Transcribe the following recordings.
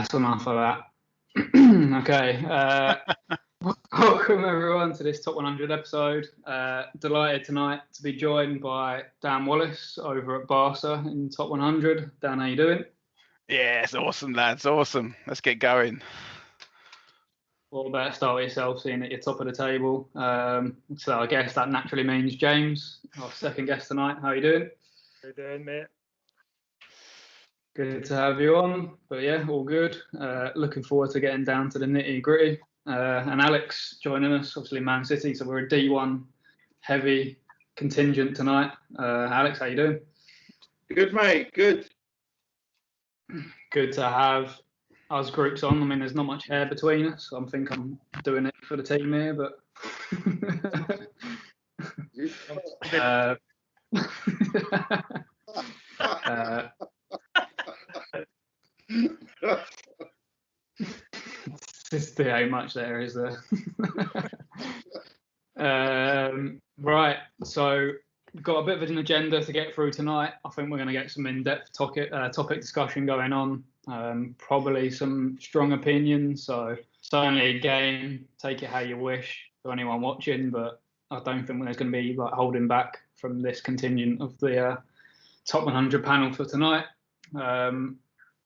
That's enough of that. Okay. Welcome everyone to this Top 100 episode. Delighted tonight to be joined by Dan Wallace over at Barca in Top 100. Dan, how you doing? Yeah, it's awesome, lads. Awesome. Let's get going. Well, better start with yourself, seeing at you're top of the table. So I guess that naturally means James, our second guest tonight. How you doing? How you doing, mate? Good to have you on. But yeah, all good. Looking forward to getting down to the nitty gritty. And Alex joining us, obviously Man City. So we're a D1 heavy contingent tonight. Alex, how you doing? Good, mate. Good. Good to have us groups on. I mean, there's not much hair between us. So I think I'm doing it for the team here, but just how much there is there. Right, so we've got a bit of an agenda to get through tonight. I think we're going to get some in-depth topic discussion going on. Probably some strong opinions. So certainly a game, take it how you wish for anyone watching, but I don't think there's going to be like holding back from this contingent of the Top 100 panel for tonight.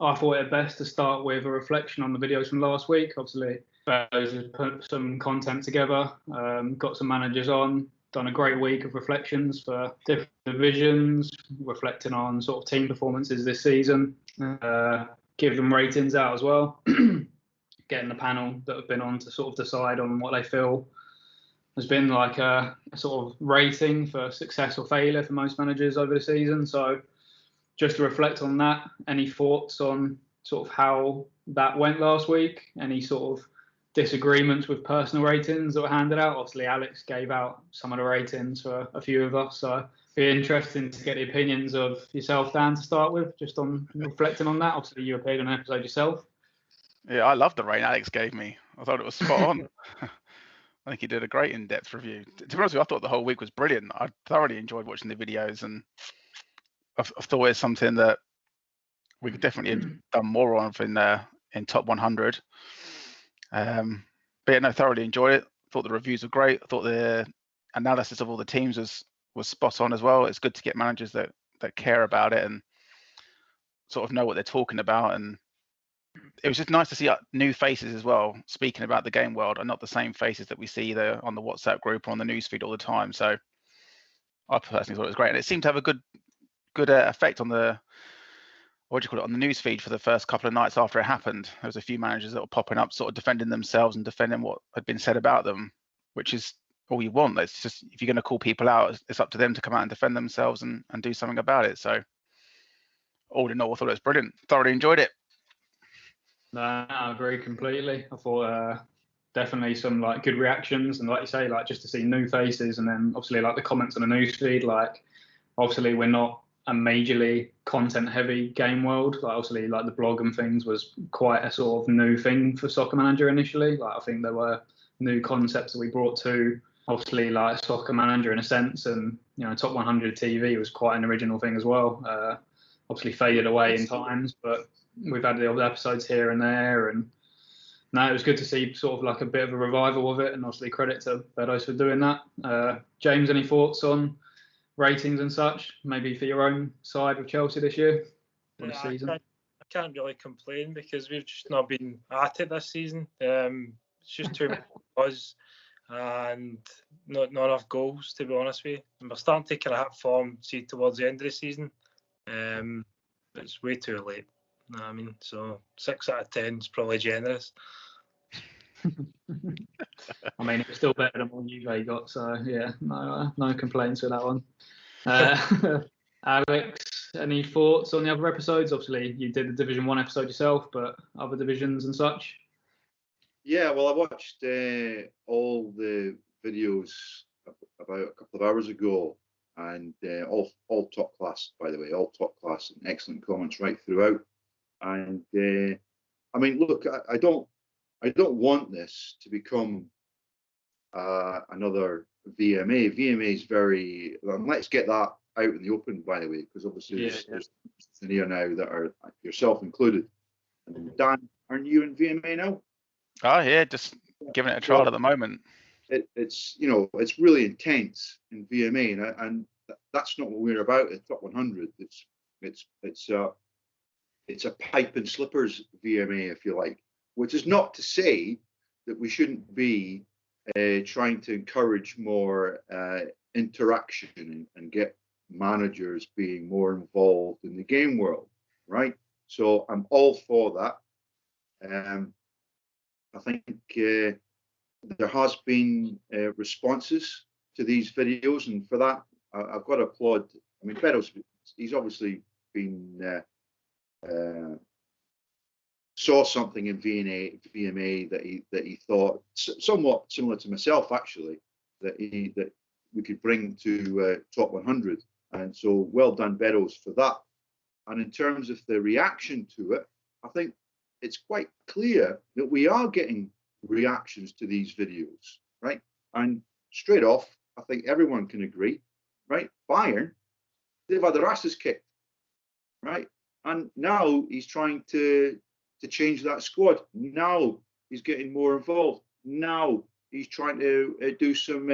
I thought it best to start with a reflection on the videos from last week. Obviously, those have put some content together, got some managers on, done a great week of reflections for different divisions, reflecting on sort of team performances this season, give them ratings out as well, getting the panel that have been on to sort of decide on what they feel has been like a sort of rating for success or failure for most managers over the season. So just to reflect on that, any thoughts on sort of how that went last week? Any sort of disagreements with personal ratings that were handed out? Obviously, Alex gave out some of the ratings for a few of us, so it'd be interesting to get the opinions of yourself, Dan, to start with, just on reflecting on that. Obviously, you appeared on an episode yourself. Yeah, I love the rating Alex gave me. I thought it was spot on. I think he did a great in-depth review. To be honest with you, I thought the whole week was brilliant. I thoroughly enjoyed watching the videos, and I thought it's something that we could definitely have done more of in Top 100. But yeah, no, thoroughly enjoyed it. Thought the reviews were great. I thought the analysis of all the teams was spot on as well. It's good to get managers that care about it and sort of know what they're talking about. And it was just nice to see new faces as well, speaking about the game world, and not the same faces that we see either on the WhatsApp group or on the newsfeed all the time. So I personally thought it was great, and it seemed to have a good effect on the on the newsfeed for the first couple of nights after it happened. There was a few managers that were popping up, sort of defending themselves and defending what had been said about them, which is all you want. It's just, if you're going to call people out, it's up to them to come out and defend themselves and do something about it. So all in all, I thought it was brilliant. Thoroughly enjoyed it. No, I agree completely. I thought definitely some like good reactions, and like you say, like just to see new faces, and then obviously like the comments on the newsfeed. Like obviously we're not a majorly content heavy game world. Like obviously like the blog and things was quite a sort of new thing for Soccer Manager initially. Like I think there were new concepts that we brought to obviously like Soccer Manager in a sense, and you know Top 100 TV was quite an original thing as well. Obviously faded away in times, but we've had the old episodes here and there, and no, it was good to see sort of like a bit of a revival of it, and obviously credit to Bedos for doing that. James, any thoughts on ratings and such, maybe for your own side with Chelsea this year or this season? I can't really complain because we've just not been at it this season. It's just too much buzz and not enough goals, to be honest with you. And we're starting to kind of hit form, see, towards the end of the season. It's way too late. I mean, so 6 out of 10 is probably generous. I mean, it's still better than what Juve got, so yeah, no complaints with that one. Alex, any thoughts on the other episodes? Obviously, you did the Division 1 episode yourself, but other divisions and such? Yeah, well, I watched all the videos about a couple of hours ago, and all top class, by the way, all top class, and excellent comments right throughout. And I mean, look, I don't want this to become another VMA. VMA is very. Let's get that out in the open, by the way, because obviously there's here now that are yourself included. And Dan, aren't you in VMA now? Oh yeah, just giving it a trial at the moment. It's it's really intense in VMA, and that's not what we're about at Top 100. It's a pipe and slippers VMA, if you like, which is not to say that we shouldn't be trying to encourage more interaction and get managers being more involved in the game world, right? So I'm all for that. I think there has been responses to these videos, and for that, I've got to applaud. I mean, Beddoes, he's obviously been saw something in VMA that he thought somewhat similar to myself, actually, that we could bring to Top 100, and so well done, Beddoes, for that. And in terms of the reaction to it, I think it's quite clear that we are getting reactions to these videos, right? And straight off, I think everyone can agree, right? Bayern, they've had their asses kicked, right? And now he's trying to change that squad. Now he's getting more involved. Now he's trying to do some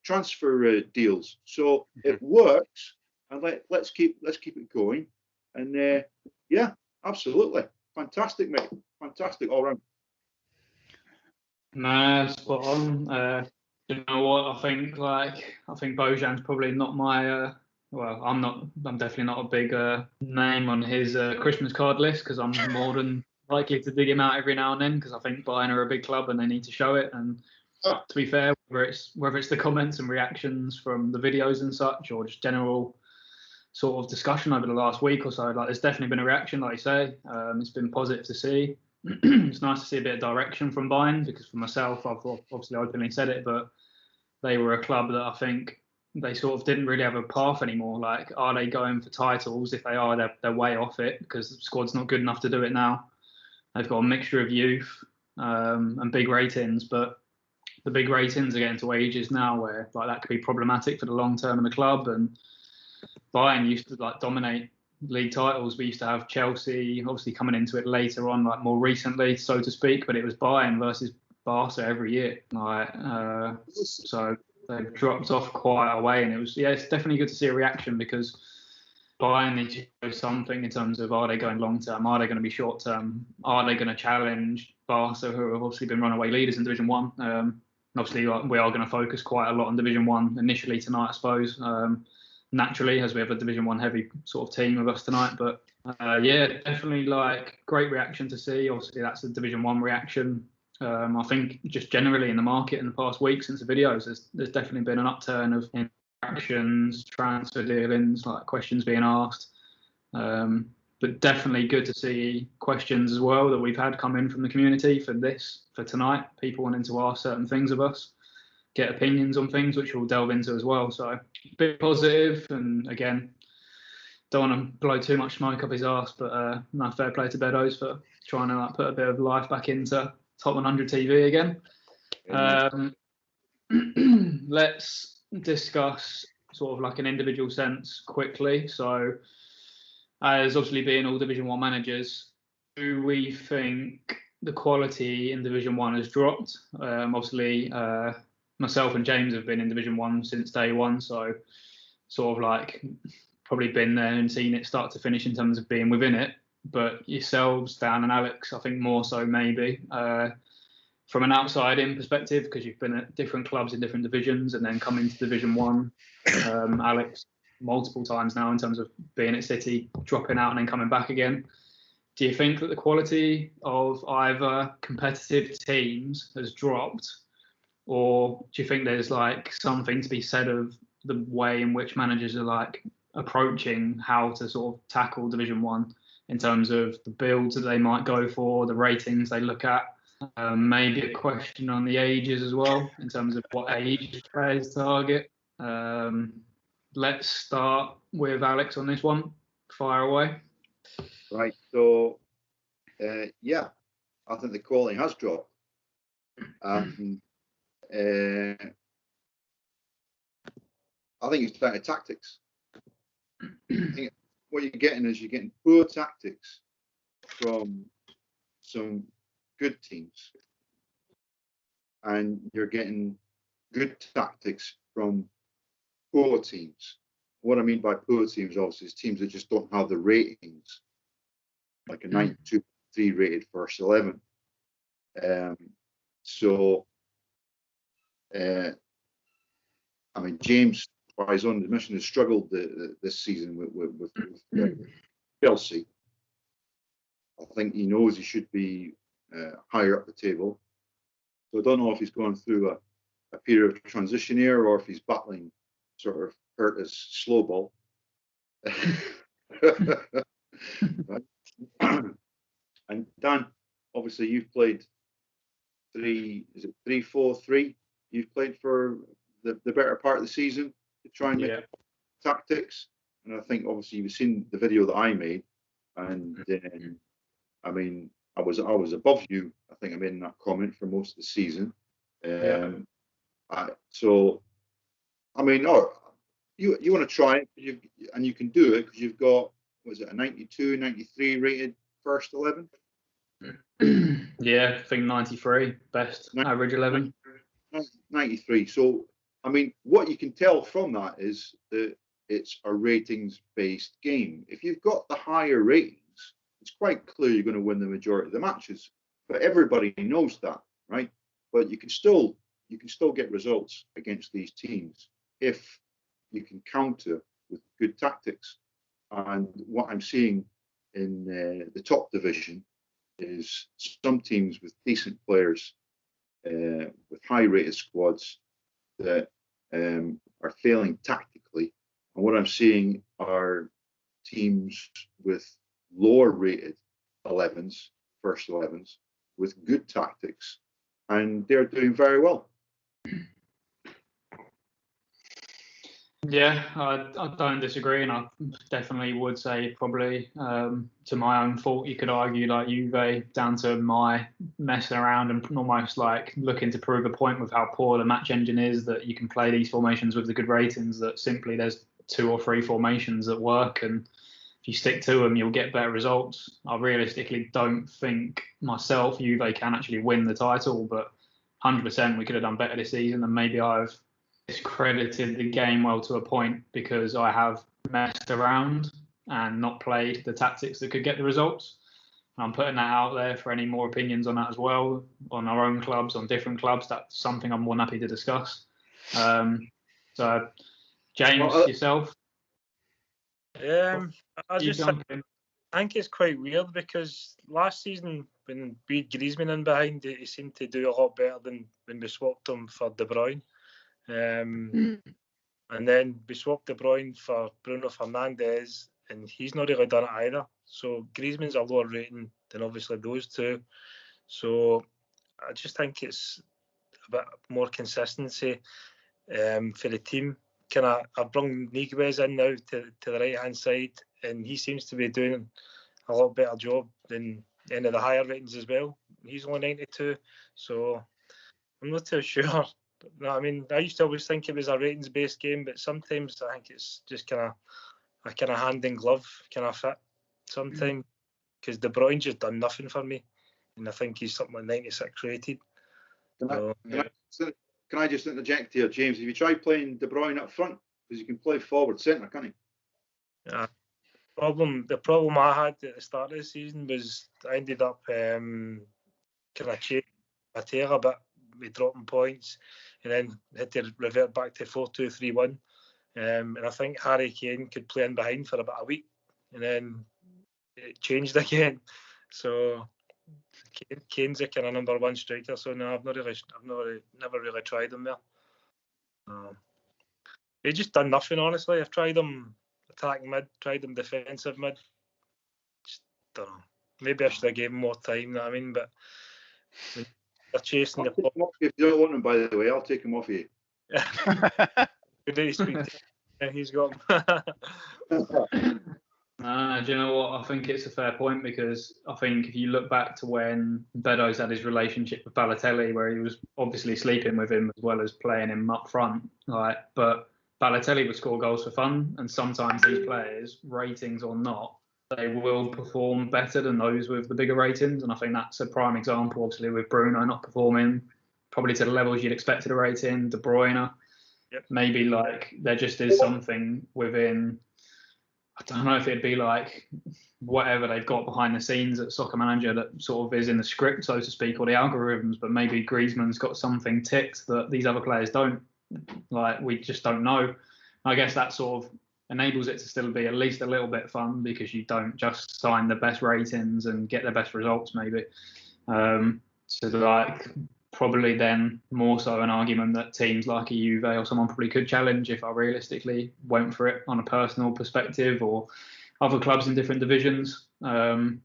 transfer deals. So it works, and let's keep it going. And yeah, absolutely, fantastic, mate, fantastic all round. Nah, spot on. You know what? I think Bojan's probably not my. Well, I'm definitely not a big name on his Christmas card list, because I'm more than likely to dig him out every now and then, because I think Bayern are a big club and they need to show it. And to be fair, whether it's the comments and reactions from the videos and such, or just general sort of discussion over the last week or so, like, there's definitely been a reaction, like you say. It's been positive to see. It's nice to see a bit of direction from Bayern, because for myself, I've obviously openly said it, but they were a club that I think they sort of didn't really have a path anymore. Like, are they going for titles? If they are, they're way off it, because the squad's not good enough to do it now. They've got a mixture of youth and big ratings, but the big ratings are getting to ages now where like that could be problematic for the long term of the club. And Bayern used to like dominate league titles. We used to have Chelsea obviously coming into it later on, like more recently, so to speak, but it was Bayern versus Barca every year. So they've dropped off quite a way, and it's definitely good to see a reaction, because Bayern need to show something in terms of, are they going long term? Are they going to be short term? Are they going to challenge Barca, who have obviously been runaway leaders in Division 1? Obviously, we are going to focus quite a lot on Division 1 initially tonight, I suppose. Naturally, as we have a Division 1 heavy sort of team with us tonight. But definitely like great reaction to see. Obviously, that's a Division 1 reaction. I think just generally in the market in the past week since the videos, there's definitely been an upturn of interactions, transfer dealings, like questions being asked. But definitely good to see questions as well that we've had come in from the community for tonight. People wanting to ask certain things of us, get opinions on things, which we'll delve into as well. So a bit positive, and again, don't want to blow too much smoke up his arse, but no, fair play to Beddoes for trying to like put a bit of life back into Top 100 TV again. Let's discuss sort of like an individual sense quickly. So, as obviously being all Division 1 managers, do we think the quality in Division 1 has dropped? Obviously, myself and James have been in Division 1 since day one, so sort of like probably been there and seen it start to finish in terms of being within it. But yourselves, Dan and Alex, I think more so maybe. From an outside-in perspective, because you've been at different clubs in different divisions and then come into Division 1. Alex, multiple times now in terms of being at City, dropping out and then coming back again. Do you think that the quality of either competitive teams has dropped, or do you think there's like something to be said of the way in which managers are like approaching how to sort of tackle Division 1 in terms of the builds that they might go for, the ratings they look at? Maybe a question on the ages as well, in terms of what age players target. Let's start with Alex on this one. Fire away. Right. So, yeah, I think the quality has dropped. I think it's down to tactics. I think what you're getting is poor tactics from some good teams, and you're getting good tactics from poor teams. What I mean by poor teams, obviously, is teams that just don't have the ratings, like a 92.3 rated first 11. I mean, James, by his own admission, has struggled this season with Chelsea. I think he knows he should be higher up the table. So I don't know if he's going through a period of transition here, or if he's battling sort of hurt his slow ball. And Dan, obviously you've played 3-4-3? You've played for the better part of the season to try and make tactics. And I think obviously you've seen the video that I made, and I mean, I was above you. I think I made in that comment for most of the season. So, I mean, you want to try it, and you can do it because you've got, was it a 92, 93 rated first 11? Yeah, I think 93 best average 11. 93. So, I mean, what you can tell from that is that it's a ratings-based game. If you've got the higher ratings, it's quite clear you're going to win the majority of the matches. But everybody knows that, right? But you can still get results against these teams if you can counter with good tactics. And what I'm seeing in the top division is some teams with decent players, with high-rated squads that are failing tactically. And what I'm seeing are teams with lower-rated 11s, first 11s, with good tactics, and they're doing very well. Yeah, I don't disagree, and I definitely would say probably to my own fault, you could argue like Juve, down to my messing around and almost like looking to prove a point with how poor the match engine is, that you can play these formations with the good ratings, that simply there's 2 or 3 formations that work, and if you stick to them, you'll get better results. I realistically don't think myself Juve can actually win the title, but 100% we could have done better this season, and maybe I've discredited the game well to a point because I have messed around and not played the tactics that could get the results. And I'm putting that out there for any more opinions on that as well, on our own clubs, on different clubs. That's something I'm more than happy to discuss. So, James, yourself? I think it's quite weird because last season when we had Griezmann in behind, he seemed to do a lot better than when we swapped him for De Bruyne. And then we swapped De Bruyne for Bruno Fernandes, and he's not really done it either. So Griezmann's a lower rating than obviously those two. So I just think it's a bit more consistency for the team. I've brought Niguez in now to the right hand side, and he seems to be doing a lot better job than any of the higher ratings as well. He's only 92, so I'm not too sure. No, I mean, I used to always think it was a ratings-based game, but sometimes I think it's just kind of a hand in glove kind of fit sometimes, because De Bruyne just done nothing for me, and I think he's something like 96 rated. Can I just interject here, James? Have you tried playing De Bruyne up front? Because you can play forward centre, can't you? Yeah. The problem I had at the start of the season was I ended up kind of changing my tail a bit with dropping points, and then had to revert back to 4-2-3-1. And I think Harry Kane could play in behind for about a week, and then it changed again. So Kane's a kind of number one striker. So no, I've never really tried him there. He just done nothing, honestly. I've tried him attacking mid, tried him defensive mid. Just don't know. Maybe I should have gave him more time. You know what I mean? But they're chasing the ball. If you don't want him, by the way, I'll take him off you. Good day, speak to him. He's got him. Do you know what? I think it's a fair point, because I think if you look back to when Beddoes had his relationship with Balotelli, where he was obviously sleeping with him as well as playing him up front, but Balotelli would score goals for fun, and sometimes these players, ratings or not, they will perform better than those with the bigger ratings. And I think that's a prime example, obviously, with Bruno not performing probably to the levels you'd expected a rating, De Bruyne. Yep. Maybe like there just is something within, I don't know if it'd be like whatever they've got behind the scenes at Soccer Manager that sort of is in the script, so to speak, or the algorithms, but maybe Griezmann's got something ticked that these other players don't. Like, we just don't know. I guess that sort of enables it to still be at least a little bit fun, because you don't just sign the best ratings and get the best results, maybe. So like probably then more so an argument that teams like a Juve or someone probably could challenge if I realistically went for it on a personal perspective, or other clubs in different divisions. Dan,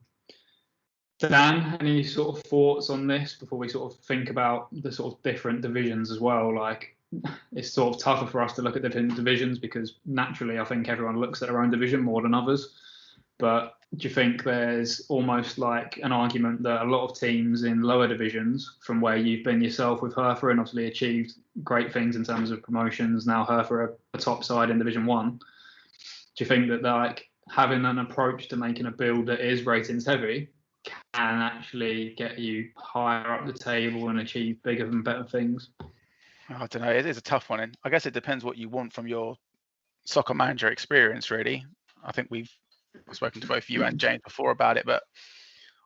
any sort of thoughts on this before we sort of think about the sort of different divisions as well? Like, it's sort of tougher for us to look at different divisions because naturally I think everyone looks at their own division more than others. But do you think there's almost like an argument that a lot of teams in lower divisions, from where you've been yourself with Hertha and obviously achieved great things in terms of promotions, now Hertha are a top side in Division 1, do you think that like having an approach to making a build that is ratings heavy can actually get you higher up the table and achieve bigger and better things? I don't know. It is a tough one. And I guess it depends what you want from your Soccer Manager experience, really. I think we've spoken to both you and James before about it, but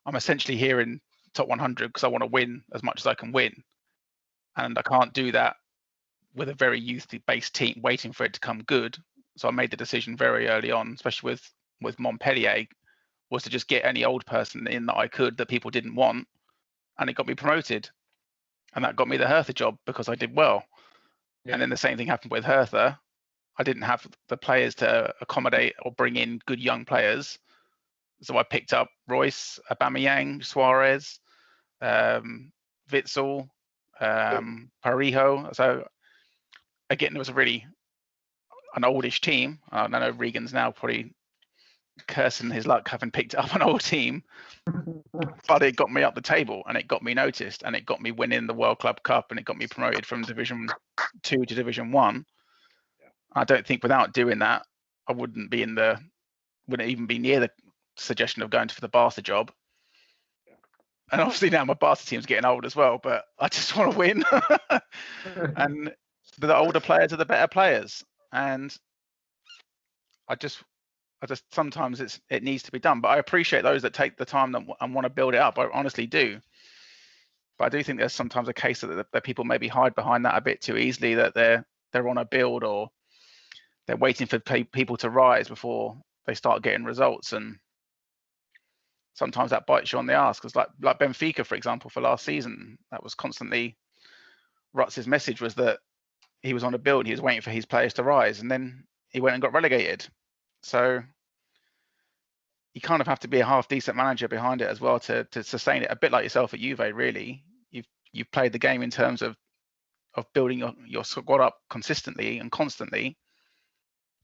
I'm essentially here in top 100 because I want to win as much as I can win. And I can't do that with a very youth-based team waiting for it to come good. So I made the decision very early on, especially with Montpellier, was to just get any old person in that I could that people didn't want, and it got me promoted. And that got me the Hertha job because I did well. Yeah. And then the same thing happened with Hertha. I didn't have the players to accommodate or bring in good young players. So I picked up Royce, Aubameyang, Suarez, Witsel, Parejo. So again, it was an oldish team. I know Regan's now probably cursing his luck having picked up an old team, but it got me up the table and it got me noticed and it got me winning the World Club Cup and it got me promoted from Division 2 to Division 1. I don't think without doing that, I wouldn't even be near the suggestion of going for the Barca job. And obviously now my Barca team's getting old as well, but I just want to win. And the older players are the better players. And I just sometimes it needs to be done. But I appreciate those that take the time and want to build it up. I honestly do. But I do think there's sometimes a case that people maybe hide behind that a bit too easily, that they're on a build or they're waiting for people to rise before they start getting results. And sometimes that bites you on the arse, because like Benfica, for example, for last season, that was constantly Rutz's message, was that he was on a build, he was waiting for his players to rise, and then he went and got relegated. So you kind of have to be a half decent manager behind it as well to sustain it, a bit like yourself at Juve, really. You've played the game in terms of building your squad up consistently and constantly,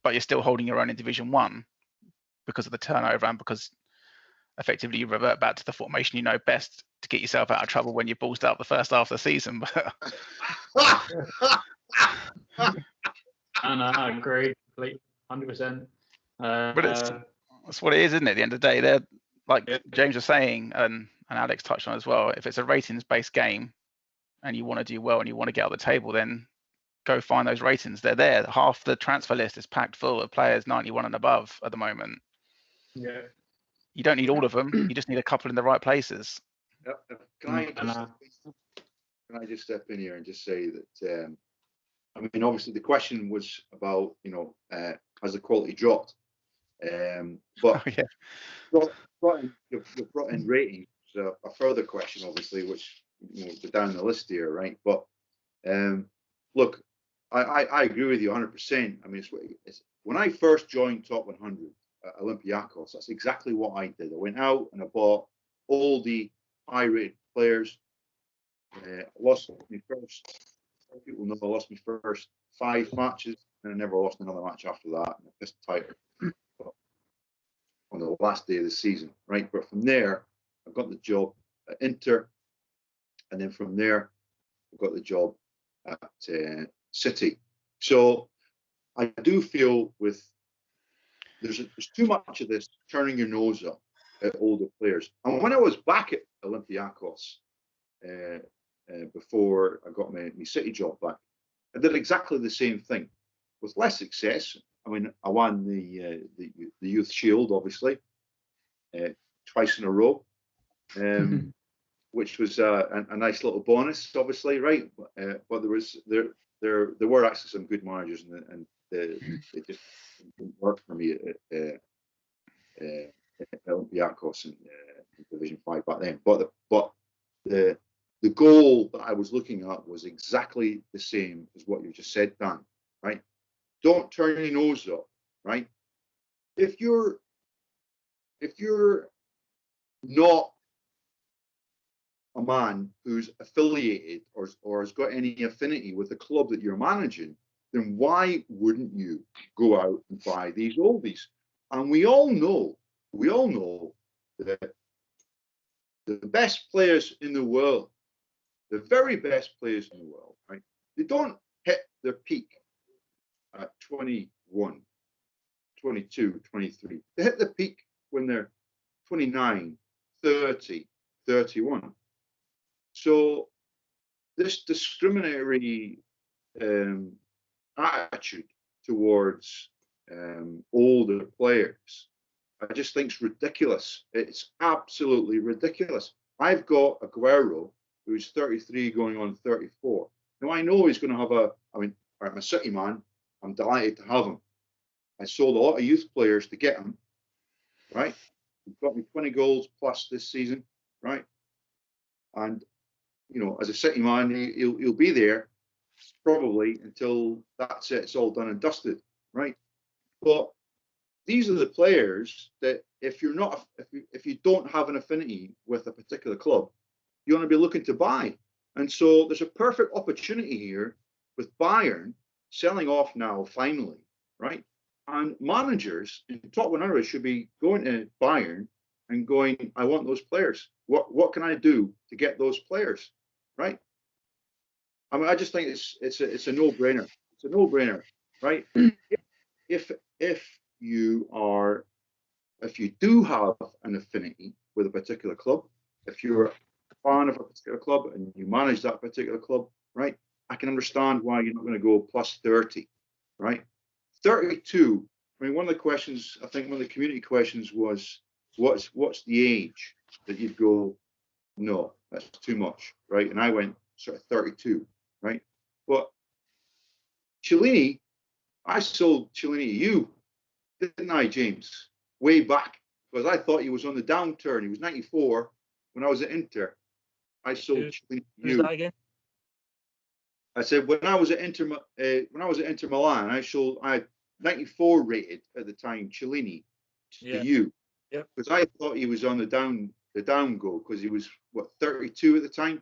but you're still holding your own in Division 1 because of the turnover and because effectively you revert back to the formation you know best to get yourself out of trouble when you ballsed out the first half of the season. I agree completely, 100%. But that's what it is, isn't it? At the end of the day, they're like James was saying, and Alex touched on as well. If it's a ratings-based game and you want to do well and you want to get out the table, then go find those ratings. They're there. Half the transfer list is packed full of players 91 and above at the moment. Yeah. You don't need all of them. You just need a couple in the right places. Can I just step in here and just say that, I mean, obviously the question was about, has the quality dropped? But you've brought in ratings, a further question, obviously, which we're down the list here, right? But look, I agree with you 100%. I mean, it's when I first joined Top 100 at Olympiacos, that's exactly what I did. I went out and I bought all the high-rated players. I lost my first. People know I lost my first 5 matches, and I never lost another match after that. And I missed the title on the last day of the season, right? But from there, I got the job at Inter, and then from there, I got the job at City. So I do feel with there's too much of this turning your nose up at older players. And when I was back at Olympiacos before I got my City job back, I did exactly the same thing with less success. I mean, I won the Youth Shield, obviously, twice in a row, which was a nice little bonus, obviously, right? But there were actually some good managers, and it just didn't work for me at Olympiacos in Division 5 back then. But the goal that I was looking at was exactly the same as what you just said, Dan, right? Don't turn your nose up, right? If you're not a man who's affiliated or has got any affinity with the club that you're managing, then why wouldn't you go out and buy these oldies? And we all know that the best players in the world, the very best players in the world, right? They don't hit their peak at 21, 22, 23. They hit the peak when they're 29, 30, 31. So this discriminatory attitude towards older players, I just think it's ridiculous. It's absolutely ridiculous. I've got Aguero, who's 33 going on 34. Now, I know he's going to have I'm a City man. I'm delighted to have him. I sold a lot of youth players to get him, right? He got me 20 goals plus this season, right? And, you know, as a City man, he'll be there probably until that's it. It's all done and dusted, right? But these are the players that if you don't have an affinity with a particular club, you want to be looking to buy. And so there's a perfect opportunity here with Bayern selling off now finally, right? And managers in top 100 should be going to Bayern and going, I want those players. What can I do to get those players, right? I mean, I just think it's a no-brainer. It's a no-brainer, right? If you do have an affinity with a particular club, if you're a fan of a particular club and you manage that particular club, right? I can understand why you're not going to go plus 30, right? 32. I mean, one of the questions, I think one of the community questions was, what's the age that you'd go, no, that's too much, right? And I went sort of 32, right? But Chiellini, I sold Chiellini to you, didn't I, James? Way back, because I thought he was on the downturn. He was 94 when I was at Inter. I sold Chiellini to you. Who's that again? I said when I was at Inter Milan, I had 94 rated at the time Chiellini to you. Yep. Because I thought he was on the down go because he was 32 at the time,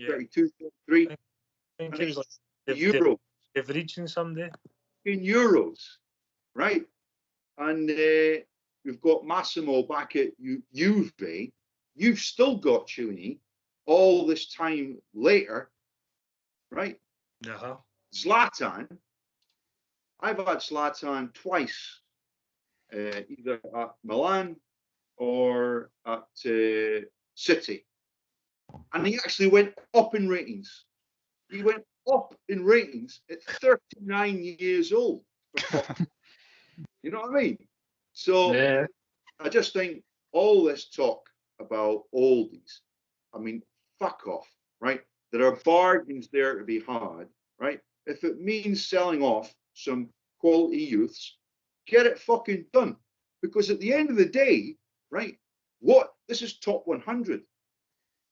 32, 33. I think he was like Euros. They've reaching someday. In Euros, right? And we've got Massimo back at Juve. You've still got Chiellini all this time later, right? Uh-huh. Zlatan, I've had Zlatan twice, either at Milan or at City. And he actually went up in ratings. He went up in ratings at 39 years old. You know what I mean? So yeah. I just think all this talk about oldies, I mean, fuck off, right? There are bargains there to be had, right? If it means selling off some quality youths, get it fucking done. Because at the end of the day, right, this is top 100.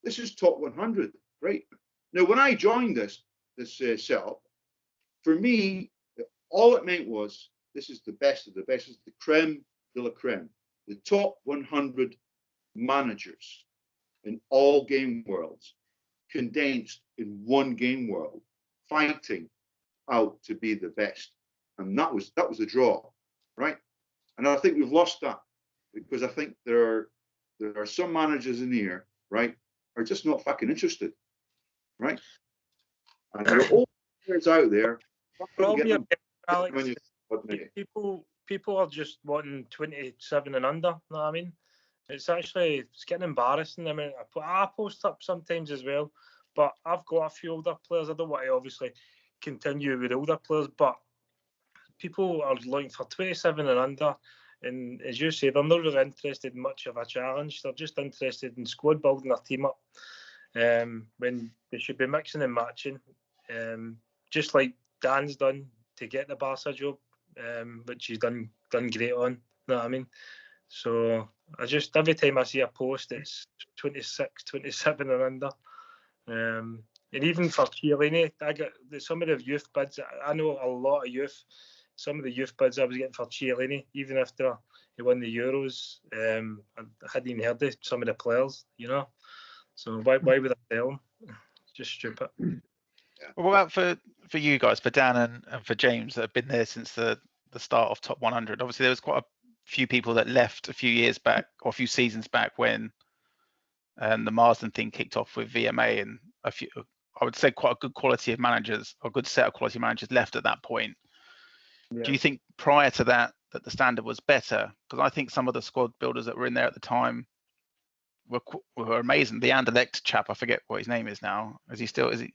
This is top 100, right? Now, when I joined this setup, for me, all it meant was this is the best of the best. This is the creme de la creme. The top 100 managers in all game worlds condensed in one game world, fighting out to be the best. And that was a draw, right? And I think we've lost that because I think there are some managers in here, right, are just not fucking interested, right? And there are old players out there. Alex, people people are just wanting 27 and under. You know what I mean? It's getting embarrassing. I mean, I post up sometimes as well, but I've got a few older players. I don't want to obviously continue with older players, but people are looking for 27 and under. And as you say, they're not really interested in much of a challenge. They're just interested in squad building their team up, when they should be mixing and matching, just like Dan's done to get the Barca job, which he's done great on. You know what I mean? So every time I see a post, it's 26, 27 and under. And even for Chiellini, I got some of the youth bids. I know a lot of youth. Some of the youth bids I was getting for Chiellini, even after he won the Euros, I hadn't even heard of some of the players, you know. So why would I tell him? It's just stupid. Well, what about for you guys, for Dan and for James, that have been there since the start of Top 100? Obviously, there was quite a few people that left a few years back or a few seasons back when the Marsden thing kicked off with VMA, and a few, I would say, quite a good quality of managers, or a good set of quality managers left at that point. Yeah. Do you think prior to that the standard was better? Because I think some of the squad builders that were in there at the time were amazing. The Anderlecht chap, I forget what his name is now. Is he?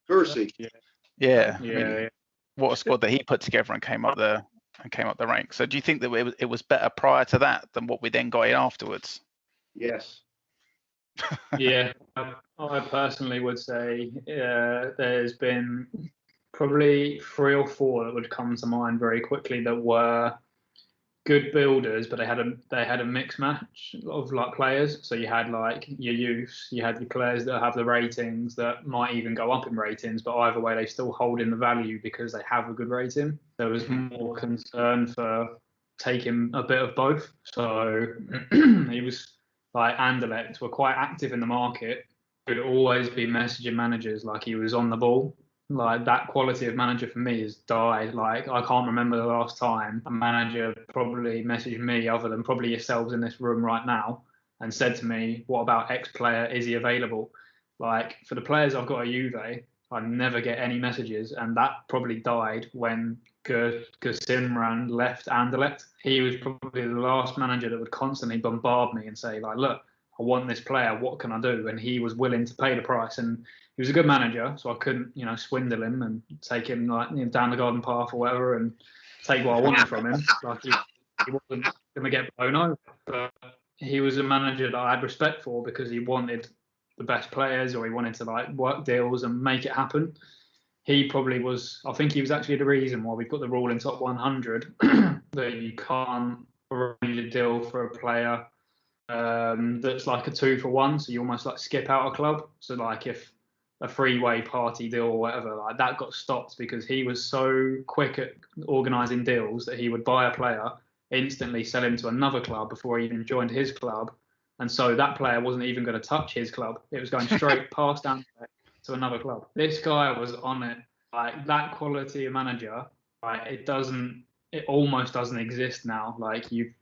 Percy. Yeah. I mean, what a squad that he put together and came up the ranks. So do you think that it was better prior to that than what we then got in afterwards? Yes. Yeah, I personally would say there's been probably 3 or 4 that would come to mind very quickly that were good builders, but they had a mixed match of like players. So you had like your youths, you had your players that have the ratings that might even go up in ratings, but either way they still hold in the value because they have a good rating. There was more concern for taking a bit of both. So he was like Anderlecht were quite active in the market. Could always be messaging managers like he was on the ball. Like that quality of manager for me has died. Like I can't remember the last time a manager probably messaged me, other than probably yourselves in this room right now, and said to me, "What about X player? Is he available?" Like for the players I've got at Juve, I never get any messages, and that probably died when Simran left Anderlecht. He was probably the last manager that would constantly bombard me and say, like, "Look, I want this player. What can I do?" And he was willing to pay the price. And he was a good manager, so I couldn't, swindle him and take him down the garden path or whatever and take what I wanted from him. Like he wasn't going to get blown over. But he was a manager that I had respect for because he wanted the best players, or he wanted to like work deals and make it happen. He probably was. I think he was actually the reason why we put the rule in Top 100 that you can't arrange a deal for a player that's like a 2-for-1, so you almost like skip out a club. So like if a three-way party deal or whatever, like that got stopped because he was so quick at organising deals that he would buy a player, instantly sell him to another club before he even joined his club, and so that player wasn't even going to touch his club. It was going straight past down to another club. This guy was on it. Like that quality of manager, like it almost doesn't exist now. Like you're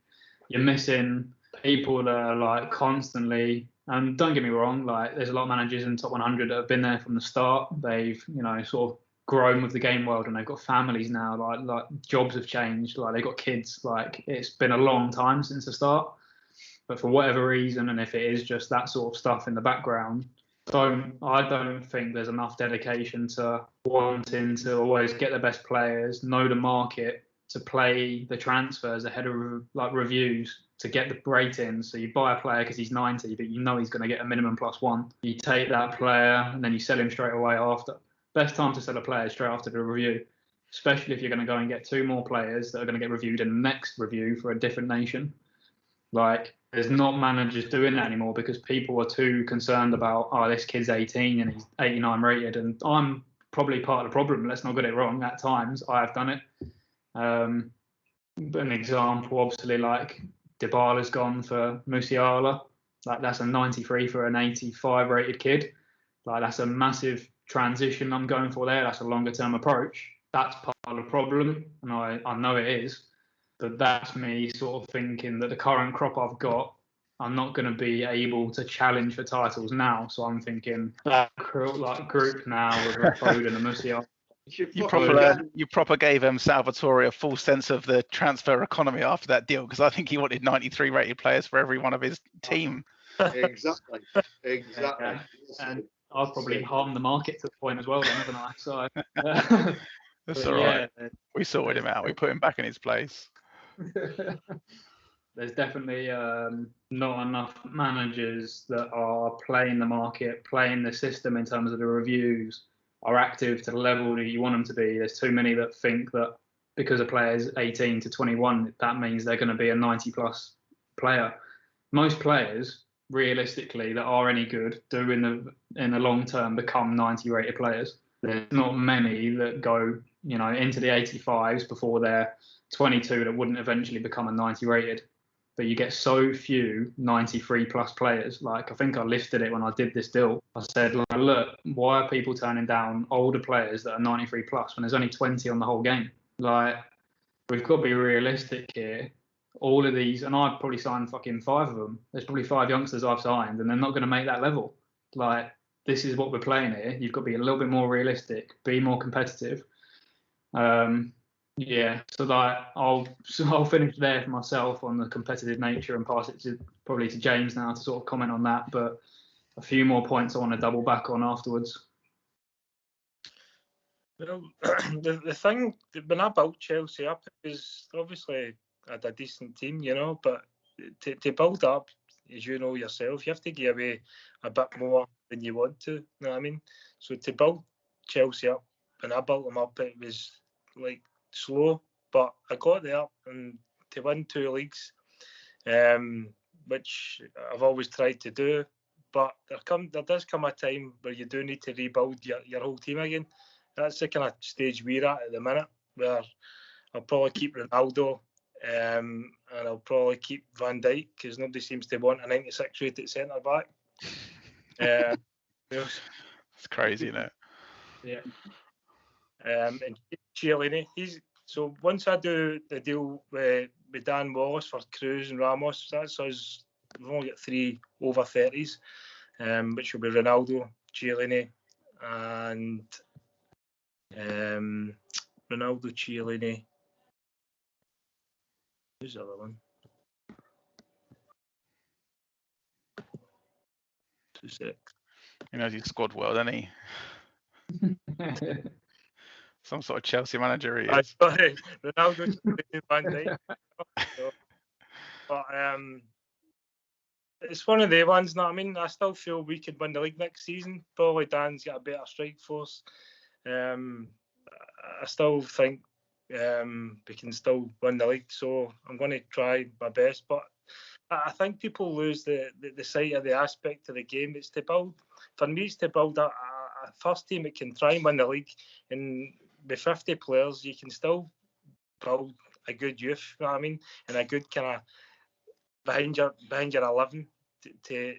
missing people that are like constantly, and don't get me wrong, like there's a lot of managers in Top 100 that have been there from the start. They've sort of grown with the game world and they've got families now. Like jobs have changed, like they've got kids. Like it's been a long time since the start, but for whatever reason, and if it is just that sort of stuff in the background, I don't think there's enough dedication to wanting to always get the best players, know the market, to play the transfers ahead of like reviews to get the ratings. So you buy a player because he's 90, but you know he's going to get a minimum +1. You take that player and then you sell him straight away after. Best time to sell a player straight after the review, especially if you're going to go and get 2 more players that are going to get reviewed in the next review for a different nation. Like there's not managers doing that anymore because people are too concerned about, this kid's 18 and he's 89 rated. And I'm probably part of the problem. Let's not get it wrong. At times I have done it. An example, obviously, like Dybala's gone for Musiala. Like that's a 93 for an 85 rated kid. Like that's a massive transition I'm going for there. That's a longer term approach. That's part of the problem, and I know it is. But that's me sort of thinking that the current crop I've got, I'm not going to be able to challenge for titles now. So I'm thinking that group now with Foden and Musiala, You proper gave Salvatore a full sense of the transfer economy after that deal, because I think he wanted 93 rated players for every one of his team. Exactly. Yeah. And I've probably harmed the market to the point as well, then, haven't I? So That's all right. We sorted him out. We put him back in his place. There's definitely not enough managers that are playing the market, playing the system in terms of the reviews, are active to the level that you want them to be. There's too many that think that because a player is 18 to 21, that means they're going to be a 90 plus player. Most players, realistically, that are any good do in the long term become 90 rated players. There's not many that go, into the 85s before they're 22 that wouldn't eventually become a 90 rated. But you get so few 93 plus players. Like, I think I listed it when I did this deal. I said, look, why are people turning down older players that are 93 plus when there's only 20 on the whole game? Like, we've got to be realistic here. All of these, and I've probably signed fucking 5 of them. There's probably 5 youngsters I've signed, and they're not going to make that level. Like, this is what we're playing here. You've got to be a little bit more realistic, be more competitive. Yeah, so that I'll finish there for myself on the competitive nature and pass it probably to James now to sort of comment on that. But a few more points I want to double back on afterwards. Well, the thing when I built Chelsea up, it was obviously had a decent team, but to build up, as you know yourself, you have to give away a bit more than you want to. You know what I mean? So to build Chelsea up, when I built them up, it was like slow, but I got there, and to win 2 leagues, which I've always tried to do. But there does come a time where you do need to rebuild your whole team again. That's the kind of stage we're at the minute, where I'll probably keep Ronaldo, and I'll probably keep Van Dijk, because nobody seems to want a 96 rated centre back. It's crazy, isn't it? Yeah. And Chiellini, so once I do the deal with Dan Wallace for Cruz and Ramos, that's us. We've only got 3 over 30s, which will be Ronaldo, Chiellini, and Ronaldo, Chiellini. Who's the other one? 2 seconds. He knows his squad well, doesn't he? Some sort of Chelsea manager he is. Sorry, Ronaldo, Chiellini, Van Dijk. But it's one of the ones. I mean, I still feel we could win the league next season. Probably Dan's got a better strike force. I still think we can still win the league, so I'm going to try my best. But I think people lose the sight of the aspect of the game. It's to build. For me, it's to build a first team that can try and win the league. And with 50 players, you can still build a good youth. You know what I mean? And a good kind of behind your 11 to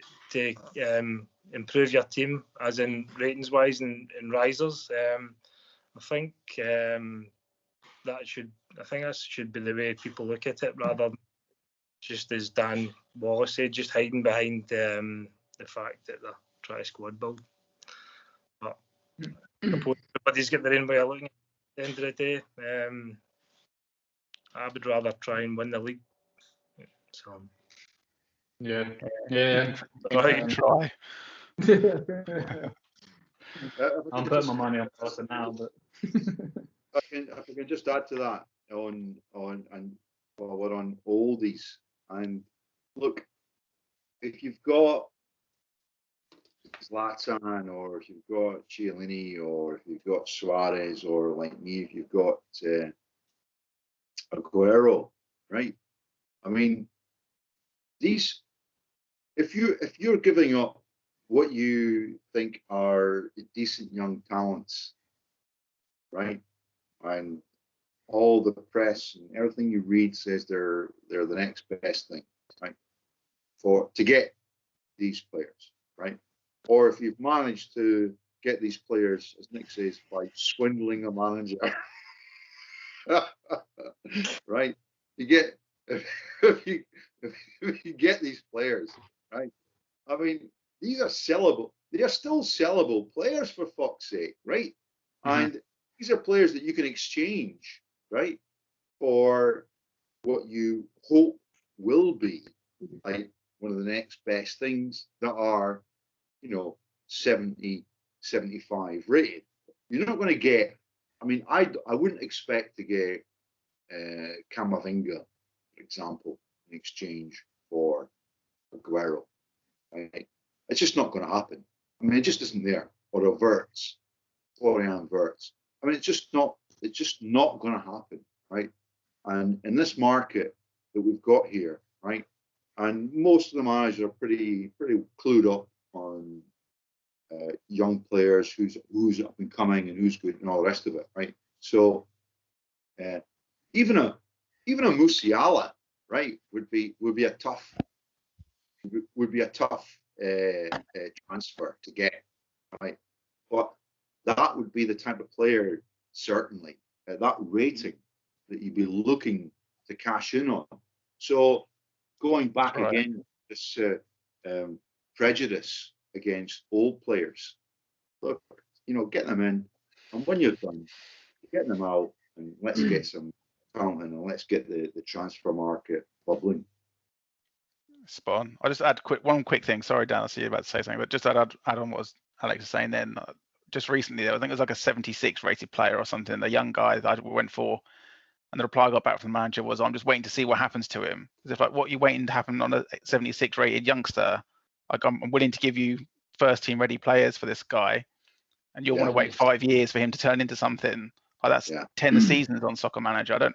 improve your team, as in ratings wise and risers. I think that should be the way people look at it, rather than just as Dan Wallace said, just hiding behind the fact that they're trying to squad build. But everybody's got their own way of looking at the end of the day. I would rather try and win the league. So yeah. Try. I'm putting my money on Barca now, but if I can just add to that on and while we're on oldies, and look, if you've got Zlatan, or if you've got Chiellini, or if you've got Suarez, or like me, if you've got Aguero, right? I mean, these, if you're giving up what you think are decent young talents, right, and all the press and everything you read says they're the next best thing, right, to get these players, right? Or if you've managed to get these players, as Nick says, by swindling a manager, right? If you get these players, right? I mean, these are sellable. They are still sellable players, for fuck's sake, right? Mm-hmm. And these are players that you can exchange, right, for what you hope will be like one of the next best things that are, 70, 75 rated. You're not going to get, I mean, I wouldn't expect to get Camavinga, for example, in exchange for Aguero. Right? It's just not going to happen. I mean, it just isn't there. Or a Florian Wirtz. I mean, it's just not going to happen, right? And in this market that we've got here, right, and most of the managers are pretty clued up on young players, who's up and coming and who's good and all the rest of it, right? So even a Musiala, right, would be a tough transfer to get, right? But that would be the type of player, certainly, at that rating, that you'd be looking to cash in on. So going back again, this prejudice against old players. Look, get them in, and when you're done, get them out, and let's get some talent in, and let's get the transfer market bubbling. Spot on. I'll just add one quick thing. Sorry, Dan, I see you about to say something, but just add on what Alex was saying then. Just recently, I think it was like a 76 rated player or something, a young guy that I went for, and the reply I got back from the manager was, "I'm just waiting to see what happens to him." As if like, what are you waiting to happen on a 76 rated youngster? Like, I'm willing to give you first team ready players for this guy, and you'll want to wait 5 years for him to turn into something. Like, that's 10 seasons on Soccer Manager.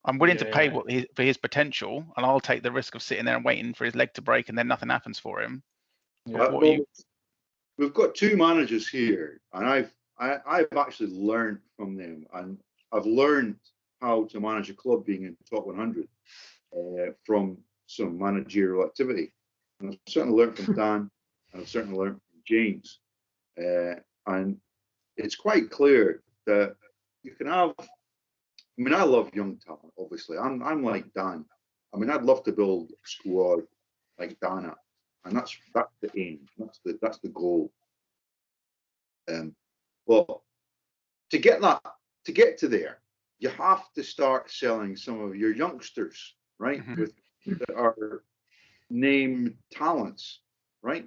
I'm willing to pay for his potential, and I'll take the risk of sitting there and waiting for his leg to break and then nothing happens for him. We've got two managers here, and I've actually learned from them, and I've learned how to manage a club being in top 100 from some managerial activity. And I've certainly learned from Dan, and I've certainly learned from James. And it's quite clear that you can have. I mean, I love young talent. Obviously, I'm like Dan. I mean, I'd love to build a squad like Dan, and that's the aim. That's the goal. But to get to there, you have to start selling some of your youngsters, right? That are named talents, right?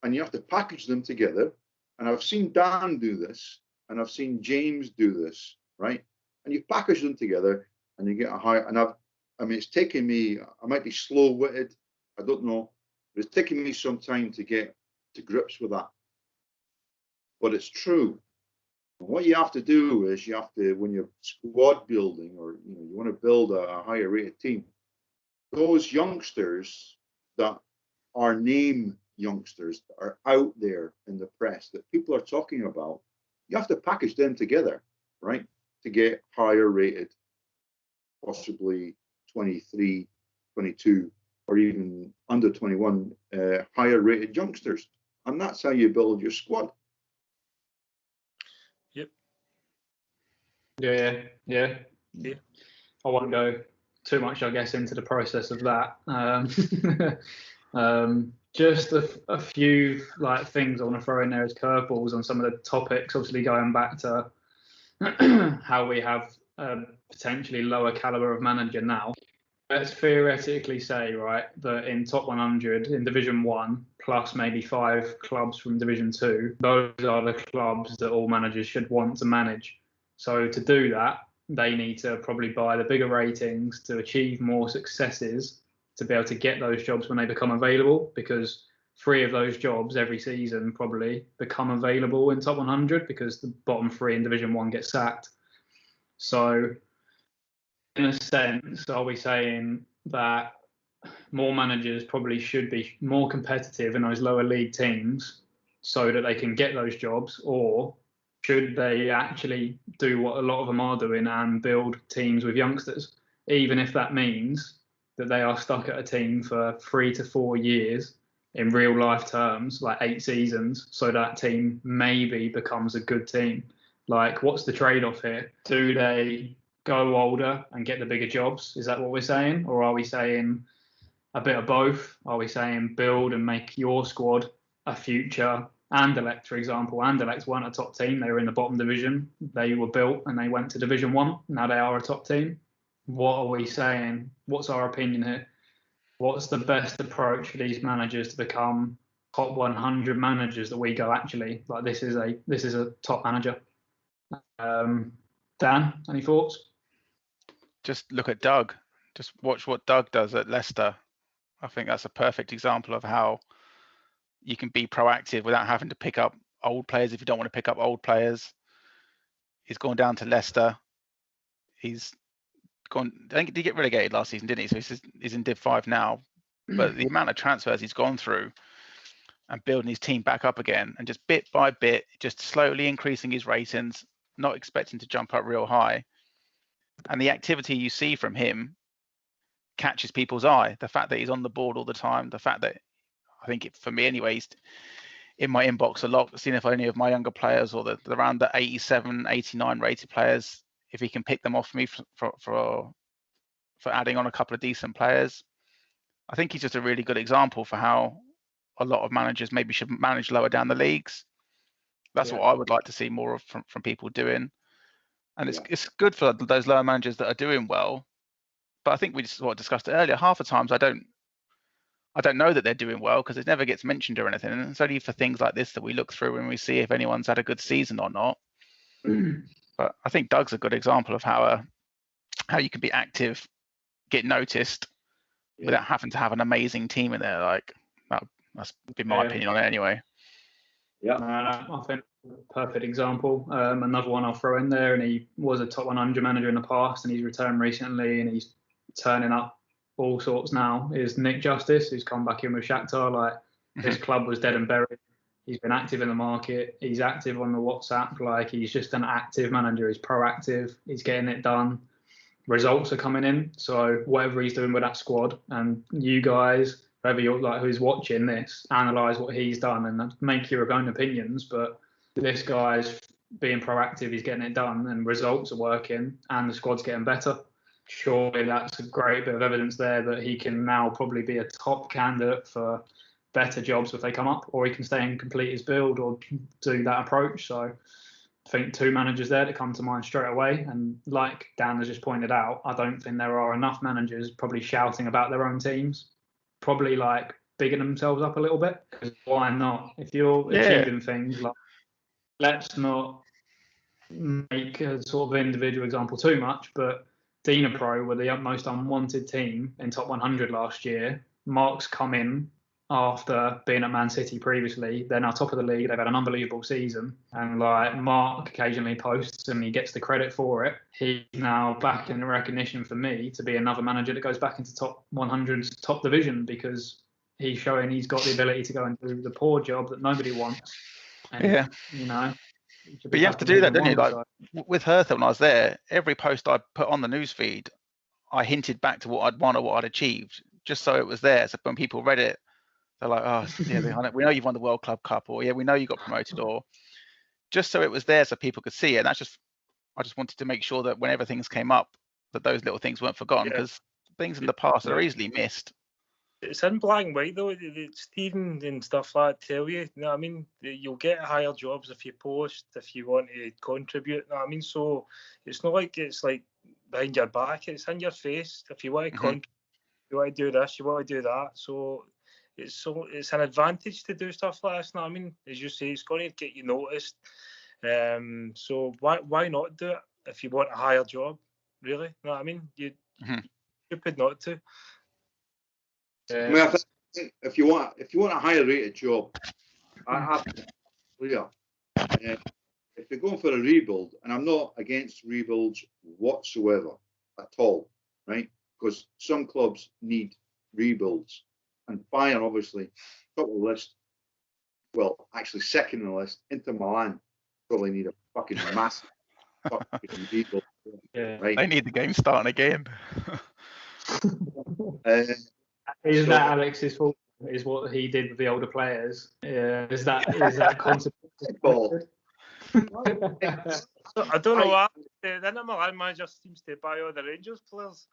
And you have to package them together. And I've seen Dan do this, and I've seen James do this, right? And you package them together, and you get a high. And I mean, it's taken me. I might be slow-witted. I don't know, but it's taken me some time to get to grips with that. But it's true. And what you have to do is you have to, when you're squad building, or you want to build a higher rated team, those youngsters that are name youngsters that are out there in the press that people are talking about, you have to package them together, right, to get higher rated, possibly 23, 22, or even under 21 higher rated youngsters. And that's how you build your squad. Yep. Yeah. I won't go too much, I guess, into the process of that. Just a few things I want to throw in there as curveballs on some of the topics. Obviously, going back to how we have potentially lower caliber of manager now. Let's theoretically say, right, that in top 100 in Division 1 plus maybe 5 clubs from Division 2, those are the clubs that all managers should want to manage. So to do that, they need to probably buy the bigger ratings to achieve more successes to be able to get those jobs when they become available, because 3 of those jobs every season probably become available in top 100 because the bottom 3 in Division 1 get sacked. So in a sense, are we saying that more managers probably should be more competitive in those lower league teams so that they can get those jobs, or should they actually do what a lot of them are doing and build teams with youngsters, even if that means that they are stuck at a team for 3 to 4 years in real life terms, like 8 seasons, so that team maybe becomes a good team? Like, what's the trade-off here? Do they go older and get the bigger jobs? Is that what we're saying? Or are we saying a bit of both? Are we saying build and make your squad a future Anderlecht, for example. Anderlecht weren't a top team. They were in the bottom division. They were built and they went to Division 1. Now they are a top team. What are we saying? What's our opinion here? What's the best approach for these managers to become top 100 managers that we go, actually, like, this is a top manager? Dan, any thoughts? Just look at Doug. Just watch what Doug does at Leicester. I think that's a perfect example of how you can be proactive without having to pick up old players if you don't want to pick up old players. He's gone down to Leicester. He's gone. I think he did get relegated last season, didn't he? So he's in Div 5 now. But the amount of transfers he's gone through and building his team back up again, and just bit by bit, just slowly increasing his ratings, not expecting to jump up real high. And the activity you see from him catches people's eye. The fact that he's on the board all the time, the fact that, I think for me anyway, he's in my inbox a lot, seeing if any of my younger players or around the 87, 89 rated players, if he can pick them off me for adding on a couple of decent players. I think he's just a really good example for how a lot of managers maybe should manage lower down the leagues. That's what I would like to see more of from people doing. And it's good for those lower managers that are doing well. But I think we just discussed it earlier. Half the times I don't know that they're doing well because it never gets mentioned or anything. And it's only for things like this that we look through and we see if anyone's had a good season or not. But I think Doug's a good example of how you can be active, get noticed, without having to have an amazing team in there. Like that's been my opinion on it anyway. Yeah, I think perfect example. Another one I'll throw in there, and he was a top 100 manager in the past, and he's returned recently, and he's turning up all sorts now, is Nick Justice, who's come back in with Shakhtar. Like, his club was dead and buried. He's been active in the market. He's active on the WhatsApp. Like, he's just an active manager. He's proactive. He's getting it done. Results are coming in. So whatever he's doing with that squad, and you guys, whoever you're like, who's watching this, analyse what he's done and make your own opinions. But this guy's being proactive. He's getting it done, and results are working, and the squad's getting better. Surely that's a great bit of evidence there that he can now probably be a top candidate for better jobs if they come up, or he can stay and complete his build or do that approach. So I think two managers there that come to mind straight away. And like Dan has just pointed out, I don't think there are enough managers probably shouting about their own teams, probably like bigging themselves up a little bit. Because why not? If you're achieving things, like, let's not make a sort of individual example too much, but Dynapro were the most unwanted team in top 100 last year. Mark's come in after being at Man City previously. They're now top of the league. They've had an unbelievable season. And like, Mark occasionally posts and he gets the credit for it. He's now back in the recognition for me to be another manager that goes back into top 100's top division, because he's showing he's got the ability to go and do the poor job that nobody wants. And, you know. But you have to do that, don't you? Like, with Hertha, when I was there, every post I put on the newsfeed, I hinted back to what I'd won or what I'd achieved, just so it was there. So when people read it, they're like, oh, yeah, we know you've won the World Club Cup, or yeah, we know you got promoted, or just so it was there so people could see it. And I just wanted to make sure that whenever things came up, that those little things weren't forgotten, because things in the past are easily missed. It's in black and white though. Stephen and stuff like that tell you, you know what I mean? You'll get higher jobs if you post, if you want to contribute, you know what I mean? So it's not like it's like behind your back, it's in your face. If you want to contribute, you want to do this, you want to do that. So it's an advantage to do stuff like this, you know what I mean? As you say, it's going to get you noticed. So why not do it if you want a higher job, really? You know what I mean? You're stupid not to. I mean, I think if you want a higher rated job, I think it's clear. If you're going for a rebuild, and I'm not against rebuilds whatsoever at all, right? Because some clubs need rebuilds, and Bayern obviously top of the list. Well, actually second on the list. Inter Milan probably need a fucking massive fucking rebuild. Right? They need the game starting again. Isn't that Alex's fault? Is what he did with the older players? Is that consequence? I don't know why. The Inter Milan manager seems to buy all the Rangers players.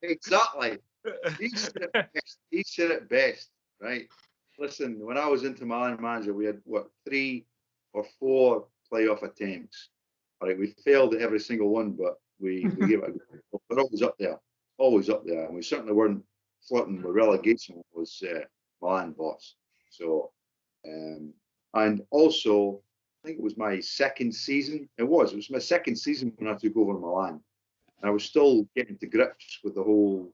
Exactly. He said it best, right? Listen, when I was into Milan manager, we had, 3 or 4 playoff attempts. All right, we failed at every single one, but we gave it a go. We're always up there. And we certainly weren't flirting with relegation when it was Milan boss. So, and also, I think it was my second season. It was my second season when I took over Milan. And I was still getting to grips with the whole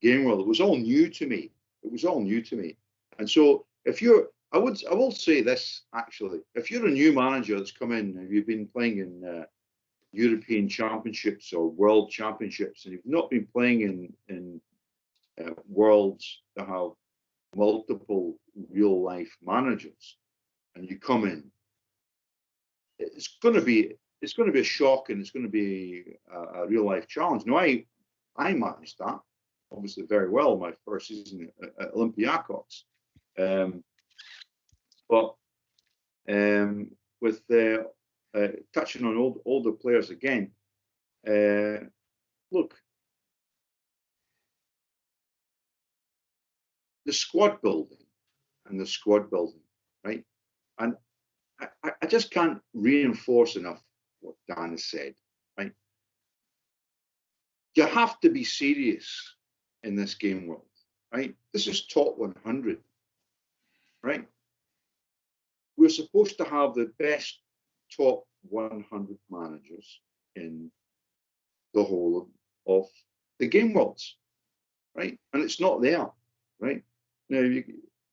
game world. It was all new to me. And so I will say this actually, if you're a new manager that's come in and you've been playing in European Championships or World Championships, and you've not been playing in worlds that have multiple real life managers, and you come in, it's going to be a shock, and it's going to be a real life challenge. Now, I managed that obviously very well my first season at Olympiacos, but with touching on older players again, look, the squad building, right? And I just can't reinforce enough what Dan has said, right? You have to be serious in this game world, right? This is top 100, right? We're supposed to have the best top 100 managers in the whole of the game worlds, right? And it's not there, right? Now,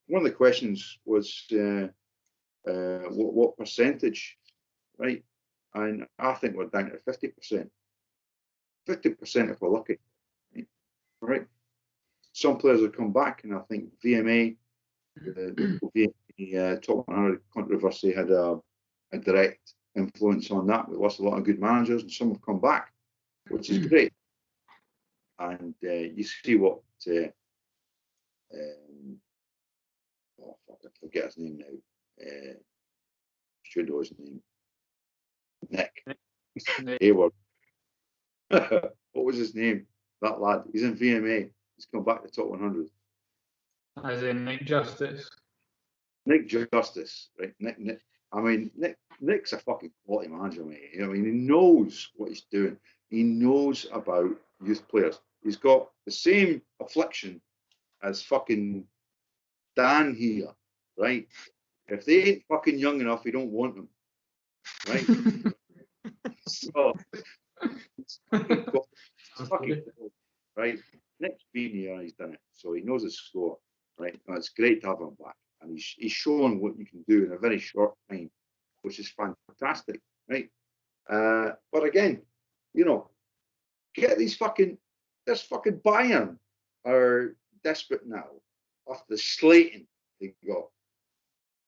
one of the questions was what percentage, right? And I think we're down to 50%. 50% if we're lucky, right? Some players have come back, and I think VMA, the top 100 controversy had a direct influence on that. We lost a lot of good managers, and some have come back, which is great. And you see what I forget his name now. Should know his name. Nick Hayward. What was his name? That lad. He's in VMA. He's come back to top 100. As in Nick Justice. Nick Justice, right? Nick's a fucking quality manager, mate. I mean, he knows what he's doing. He knows about youth players. He's got the same affliction as fucking Dan here, right? If they ain't fucking young enough, he don't want them, right? So it's fucking cool. Right? Nick's been here and he's done it, so he knows his score, right? And it's great to have him back, and he's shown what you can do in a very short time, which is fantastic, right? But again, get these this fucking Bayern are desperate now after the slating they got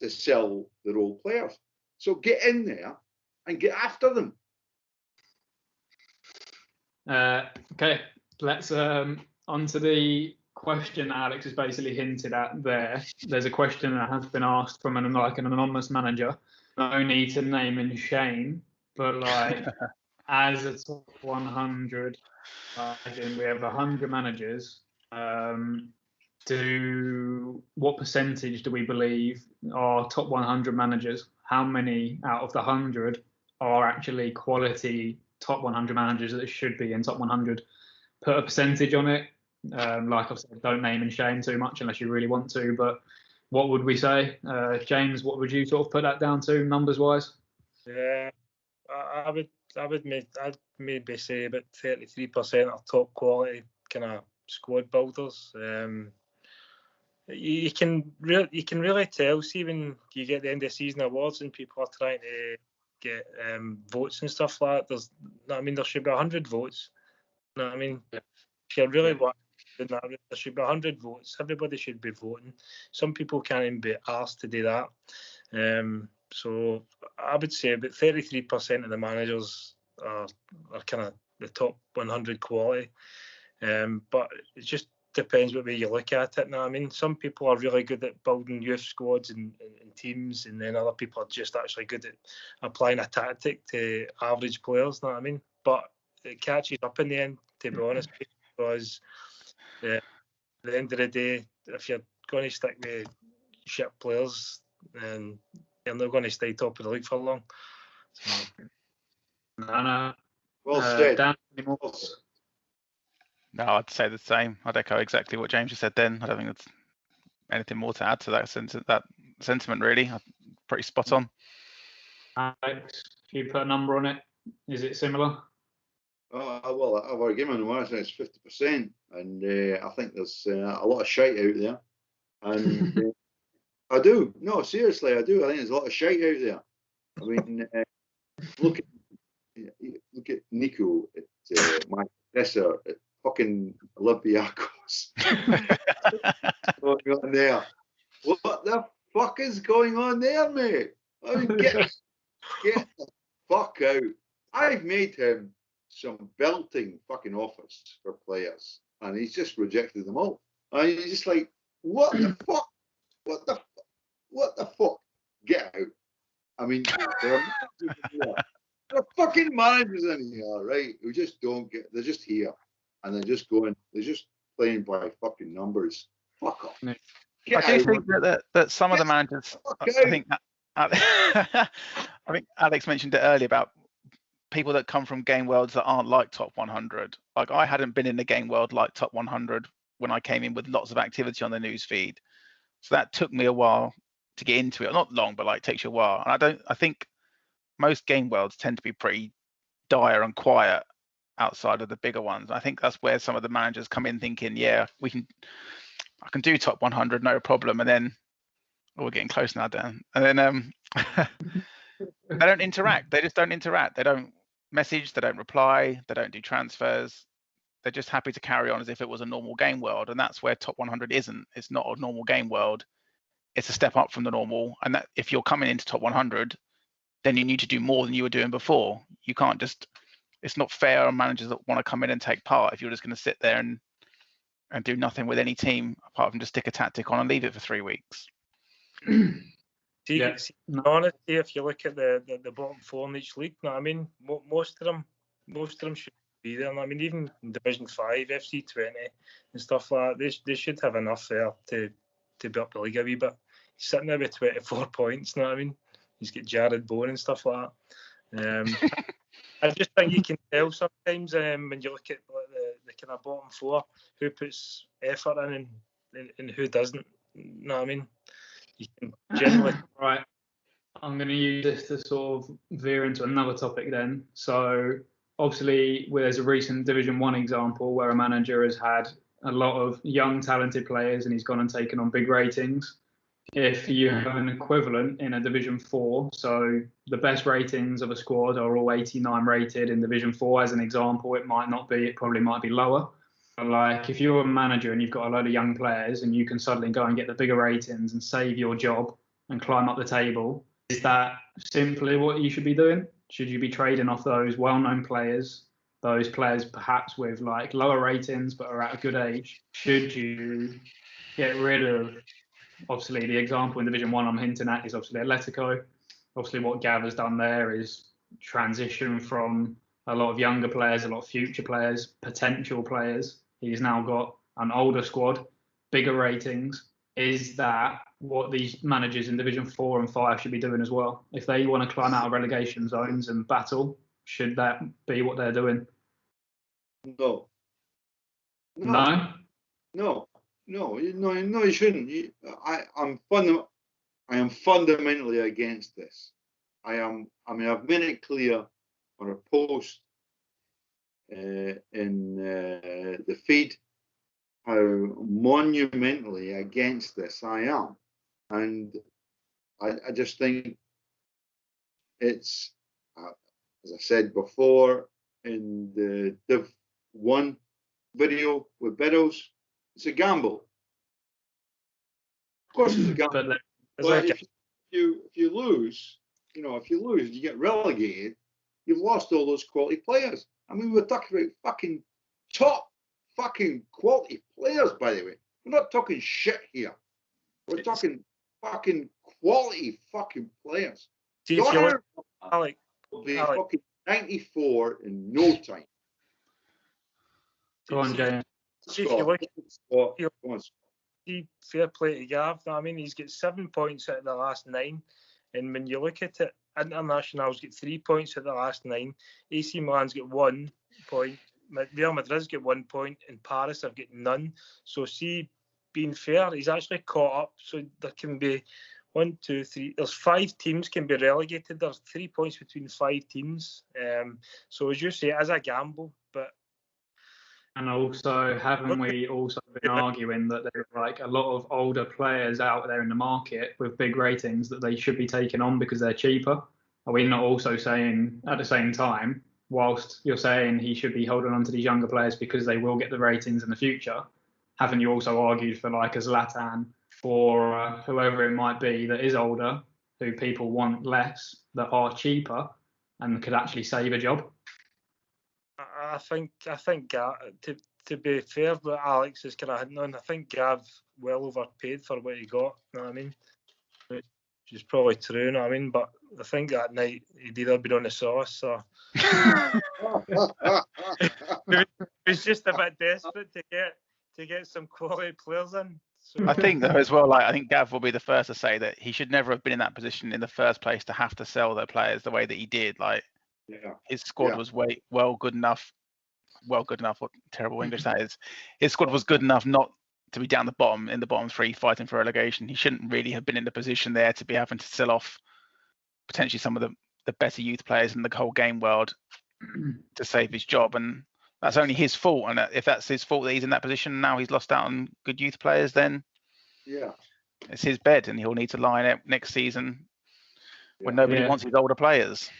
to sell their old players. So get in there and get after them. Okay, let's on to the question Alex has basically hinted at there. There's a question that has been asked from an anonymous manager. No need to name and shame, but like as a top 100, we have 100 managers. What percentage do we believe are top 100 managers? How many out of the 100 are actually quality top 100 managers that should be in top 100? Put a percentage on it. Like I've said, don't name and shame too much unless you really want to. But what would we say, James? What would you sort of put that down to, numbers wise? Yeah, I'd maybe say about 33% are top quality kind of squad builders. You can really tell. See, when you get the end of season awards and people are trying to get votes and stuff like that. There should be 100 votes. You know what I mean? Yeah. If you really want, there should be 100 votes. Everybody should be voting. Some people can't even be asked to do that. So I would say about 33% of the managers are kind of the top 100 quality. But it just depends what way you look at it. Now, I mean, some people are really good at building youth squads and teams, and then other people are just actually good at applying a tactic to average players. Know what I mean? But it catches up in the end, to be honest, because at the end of the day, if you're going to stick with shit players, then they're not going to stay top of the league for long. So. No. Well said. Dan, No, I'd say the same. I'd echo exactly what James just said then. I don't think there's anything more to add to that sentiment, really. Pretty spot on. Alex, if you put a number on it, is it similar? Well, I've already given him one. It's 50%, and I think there's a lot of shite out there. And I do. No, seriously, I do. I think there's a lot of shite out there. I mean, look at Nico, at my professor at fucking Olympiacos. Going on there? What the fuck is going on there, mate? I mean, get the fuck out. I've made him some belting fucking offers for players, and he's just rejected them all. And he's just like, what the fuck? What the fuck? Get out. I mean, there are fucking managers in here, right, who just don't get, they're just here, and they're just playing by fucking numbers. Fuck off. I do think that some of the managers, I think Alex mentioned it earlier about people that come from game worlds that aren't like top 100. Like, I hadn't been in the game world like top 100 when I came in with lots of activity on the news feed. So that took me a while to get into it. Not long, but like takes you a while. And I think most game worlds tend to be pretty dire and quiet outside of the bigger ones. I think that's where some of the managers come in thinking, yeah, I can do top 100, no problem. And then, we're getting close now, Dan. And then they don't interact. They just don't interact. They don't message. They don't reply. They don't do transfers. They're just happy to carry on as if it was a normal game world. And that's where top 100 isn't. It's not a normal game world. It's a step up from the normal. And that if you're coming into top 100, then you need to do more than you were doing before. You can't just, it's not fair on managers that want to come in and take part if you're just going to sit there and do nothing with any team apart from just stick a tactic on and leave it for 3 weeks. Honestly, if you look at the bottom four in each league, I mean, most of them should be there. I mean, even in Division 5, FC20 and stuff like that, they should have enough there to be up the league a wee bit. He's sitting there with 24 points, you know what I mean? He's got Jared Bowen and stuff like that. I just think you can tell sometimes when you look at the kind of bottom four who puts effort in and who doesn't. You know what I mean? You can generally. Right. I'm going to use this to sort of veer into another topic then. So obviously, there's a recent Division 1 example where a manager has had a lot of young, talented players and he's gone and taken on big ratings. If you have an equivalent in a Division 4, so the best ratings of a squad are all 89 rated in Division 4 as an example, it probably might be lower. But like, if you're a manager and you've got a load of young players and you can suddenly go and get the bigger ratings and save your job and climb up the table, is that simply what you should be doing? Should you be trading off those well-known players, those players perhaps with like lower ratings but are at a good age? Should you get rid of, obviously the example in Division 1 I'm hinting at is obviously Atletico. Obviously what Gav has done there is transition from a lot of younger players, a lot of future players, potential players. He's now got an older squad, bigger ratings. Is that what these managers in Division 4 and 5 should be doing as well? If they want to climb out of relegation zones and battle, should that be what they're doing? No. You shouldn't. I am fundamentally against this. I've made it clear on a post in the feed how monumentally against this I am, and I just think it's as I said before in the Div 1 video with Beddoes, it's a gamble. Of course, it's a gamble. But if you lose, you get relegated. You've lost all those quality players. I mean, we're talking about fucking top fucking quality players, by the way. We're not talking shit here. We're talking fucking quality fucking players. Donner will be fucking 94 in no time. Go on, James. See, if you look, fair play to Gav. I mean, he's got 7 points out of the last 9. And when you look at it, International's got 3 points out of the last 9. AC Milan's got 1 point. Real Madrid's got 1 point. And Paris have got none. So, see, being fair, he's actually caught up. So there can be 1, 2, 3. There's 5 teams can be relegated. There's 3 points between 5 teams. So, as you say, it is a gamble. But and also, haven't we also been arguing that there are like a lot of older players out there in the market with big ratings that they should be taken on because they're cheaper? Are we not also saying at the same time, whilst you're saying he should be holding on to these younger players because they will get the ratings in the future, haven't you also argued for like a Zlatan or whoever it might be that is older, who people want less, that are cheaper and could actually save a job? I think Gav, to be fair, but Alex is kind of hitting on. I think Gav well overpaid for what he got. You know what I mean? Which is probably true. You know what I mean? But I think that night he'd either been on the sauce or he was just a bit desperate to get some quality players in. So. I think though as well, like I think Gav will be the first to say that he should never have been in that position in the first place to have to sell their players the way that he did. Like. Yeah. His squad was good enough. What terrible English that is. His squad was good enough not to be down the bottom in the bottom 3 fighting for relegation. He shouldn't really have been in the position there to be having to sell off potentially some of the better youth players in the whole game world to save his job. And that's only his fault. And if that's his fault that he's in that position and now he's lost out on good youth players, then it's his bed and he'll need to line up next season when nobody wants his older players.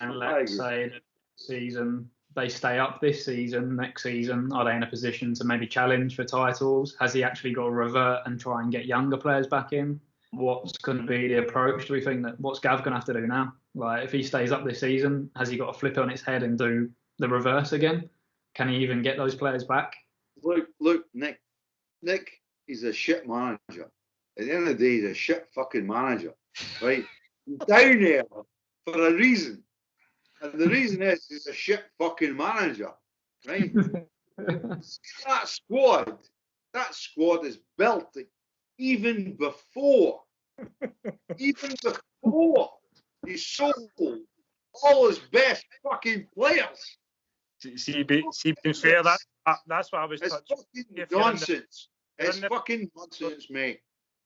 And let's say that season they stay up this season, next season, are they in a position to maybe challenge for titles? Has he actually got to revert and try and get younger players back in? What's going to be the approach? Do we think that what's Gav going to have to do now? Like if he stays up this season, has he got to flip it on its head and do the reverse again? Can he even get those players back? Look, Nick is a shit manager. At the end of the day, he's a shit fucking manager, right? He's down there for a reason. And the reason is he's a shit fucking manager, right? that squad is built even before he sold all his best fucking players. See, being fair, that's what I was touching. It's fucking nonsense. It's fucking nonsense, mate.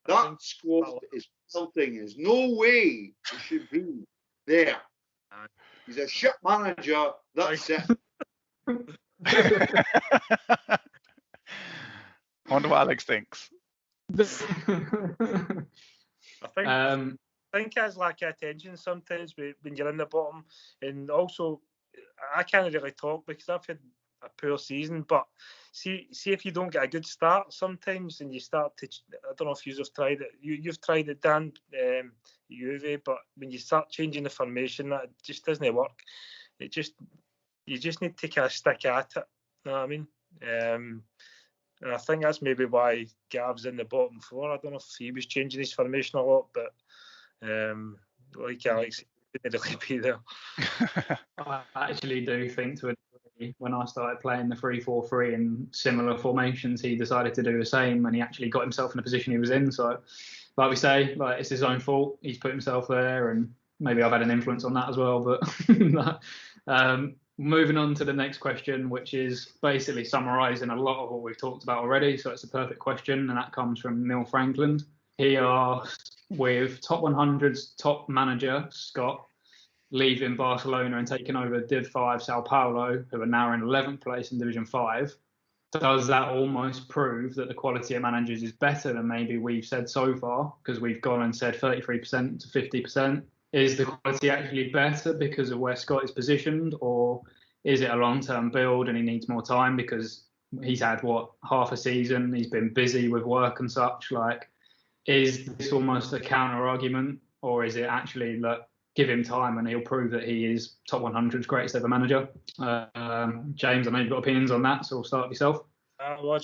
That squad is building. There's no way it should be there. He's a shit manager. That's it. I wonder what Alex thinks. I think it's like attention sometimes when you're in the bottom, and also I can't really talk because I've had a poor season. But see if you don't get a good start sometimes, and you start to, I don't know if you've tried it. You've tried it, Dan, Juve, but when you start changing the formation, that just doesn't work. You just need to kind of stick at it. You know what I mean? And I think that's maybe why Gav's in the bottom 4. I don't know if he was changing his formation a lot, but like Alex, he didn't really be there. I actually do think to a degree, when I started playing the 3-4-3 in similar formations, he decided to do the same, and he actually got himself in the position he was in. So, like we say, like it's his own fault. He's put himself there, and maybe I've had an influence on that as well. But moving on to the next question, which is basically summarising a lot of what we've talked about already. So it's a perfect question, and that comes from Neil Franklin. He asked, with top 100's top manager, Scott, leaving Barcelona and taking over Div 5 Sao Paulo, who are now in 11th place in Division 5, does that almost prove that the quality of managers is better than maybe we've said so far? Because we've gone and said 33% to 50%. Is the quality actually better because of where Scott is positioned, or is it a long-term build and he needs more time because he's had, half a season, he's been busy with work and such? Like, is this almost a counter-argument, or is it actually that give him time and he'll prove that he is top 100's greatest ever manager? James, I know you've got opinions on that, so we'll start with yourself. I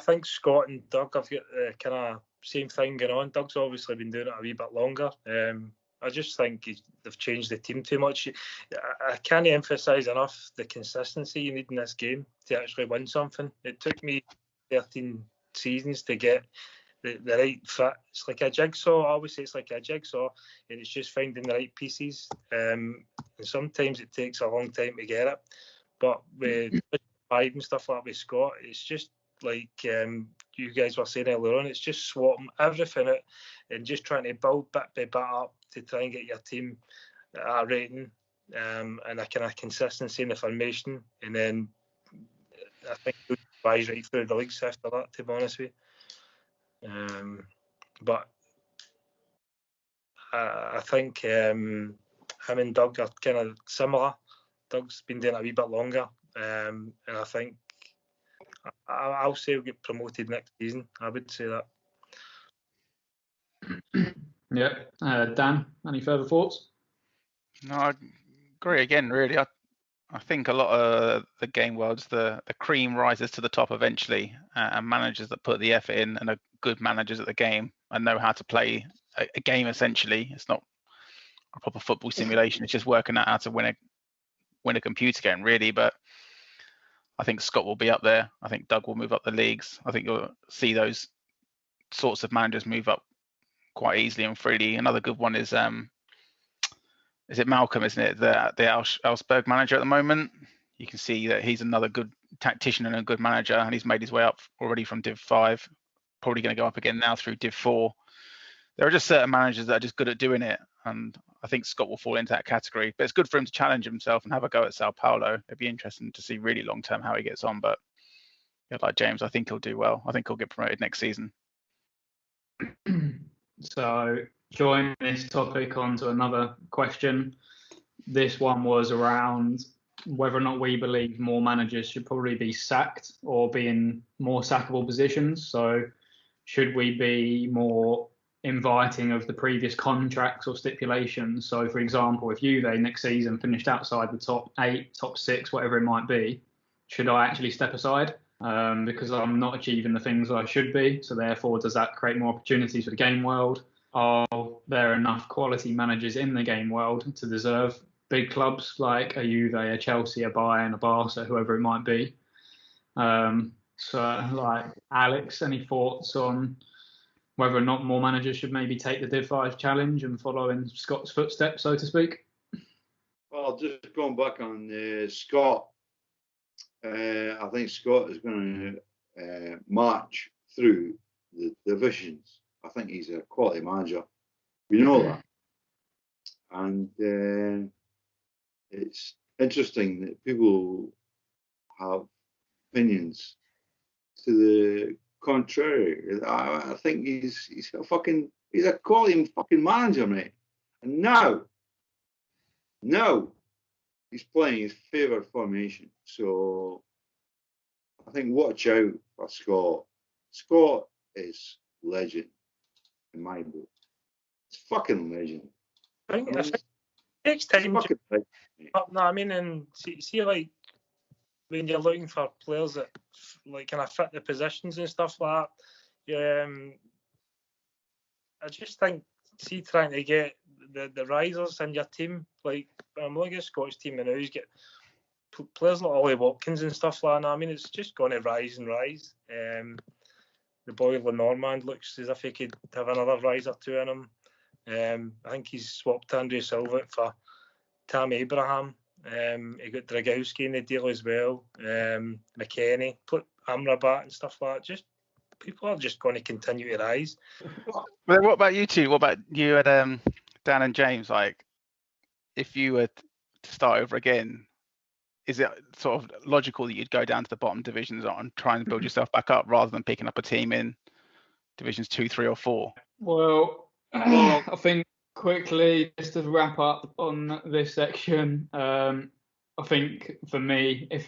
think Scott and Doug have got the kind of same thing going on. Doug's obviously been doing it a wee bit longer. I just think they've changed the team too much. I can't emphasise enough the consistency you need in this game to actually win something. It took me 13 seasons to get the right fit. It's like a jigsaw. I always say it's like a jigsaw, and it's just finding the right pieces. And sometimes it takes a long time to get it. But with Hyde and stuff like that with Scott, it's just like you guys were saying earlier on, it's just swapping everything out and just trying to build bit by bit up to try and get your team a rating and a kind of consistency in the formation. And then I think you'll rise right through the leagues after that, to be honest with you. But I think him and Doug are kind of similar. Doug's been doing it a wee bit longer, and I think I'll say he'll get promoted next season. I would say that. Yeah. Dan, any further thoughts? No, I agree again. Really, I think a lot of the game worlds, the cream rises to the top eventually, and managers that put the effort in and are good managers at the game and know how to play a game. Essentially, it's not a proper football simulation. It's just working out how to win a computer game, really. But I think Scott will be up there. I think Doug will move up the leagues. I think you'll see those sorts of managers move up quite easily and freely. Another good one is it Malcolm, isn't it? The Augsburg manager at the moment. You can see that he's another good tactician and a good manager, and he's made his way up already from Div 5. Probably going to go up again now through Div 4. There are just certain managers that are just good at doing it, and I think Scott will fall into that category. But it's good for him to challenge himself and have a go at Sao Paulo. It'd be interesting to see really long term how he gets on. But yeah, like James, I think he'll do well. I think he'll get promoted next season. So, join this topic onto another question. This one was around whether or not we believe more managers should probably be sacked or be in more sackable positions. So, should we be more inviting of the previous contracts or stipulations? So, for example, if Juve next season finished outside the top 8, top 6, whatever it might be, should I actually step aside? Because I'm not achieving the things I should be. So therefore, does that create more opportunities for the game world? Are there enough quality managers in the game world to deserve big clubs like a Juve, a Chelsea, a Bayern, a Barca, whoever it might be? So, like, Alex, any thoughts on whether or not more managers should maybe take the Div 5 challenge and follow in Scott's footsteps, so to speak? Well, just going back on Scott, I think Scott is going to march through the divisions. I think he's a quality manager. We know that. And it's interesting that people have opinions to the contrary. I think he's a quality fucking manager, mate. And now he's playing his favourite formation. So I think watch out for Scott. Scott is legend in my book. It's fucking legend. I think it takes time. No, I mean, and see, like when you're looking for players that like kind of fit the positions and stuff like that. I just think, see, trying to get the risers in your team. Like I'm looking at Scott's team and now he's got players like Ollie Watkins and stuff like that. I mean, it's just going to rise and rise. The boy Lenormand looks as if he could have another rise or two in him. I think he's swapped Andrew Silva for Tam Abraham. He got Dragowski in the deal as well. McKennie, put Amrabat and stuff like that. Just people are just going to continue to rise. Well, what about you two? What about you and Dan and James? Like, if you were to start over again, is it sort of logical that you'd go down to the bottom divisions and try and build yourself back up rather than picking up a team in divisions 2, 3, or 4? Well, I think quickly, just to wrap up on this section, I think for me, if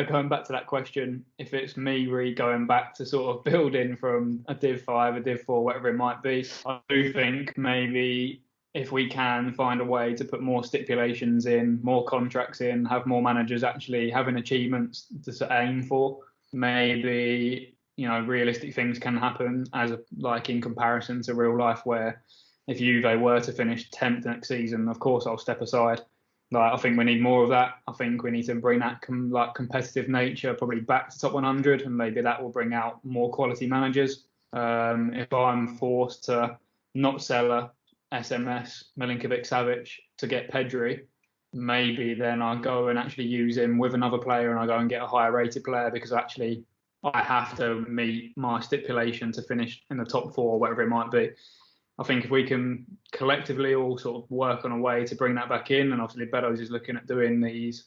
going back to that question, if it's me going back to sort of building from a Div 5, a Div 4, whatever it might be, I do think maybe if we can find a way to put more stipulations in, more contracts in, have more managers actually having achievements to aim for, maybe, you know, realistic things can happen like in comparison to real life, where if Juve were to finish 10th next season, of course I'll step aside. Like, I think we need more of that. I think we need to bring that competitive nature probably back to top 100, and maybe that will bring out more quality managers. If I'm forced to not sell a SMS, Milinkovic-Savic to get Pedri, maybe then I go and actually use him with another player, and I go and get a higher rated player, because actually I have to meet my stipulation to finish in the top 4, whatever it might be. I think if we can collectively all sort of work on a way to bring that back in, and obviously Beddoes is looking at doing these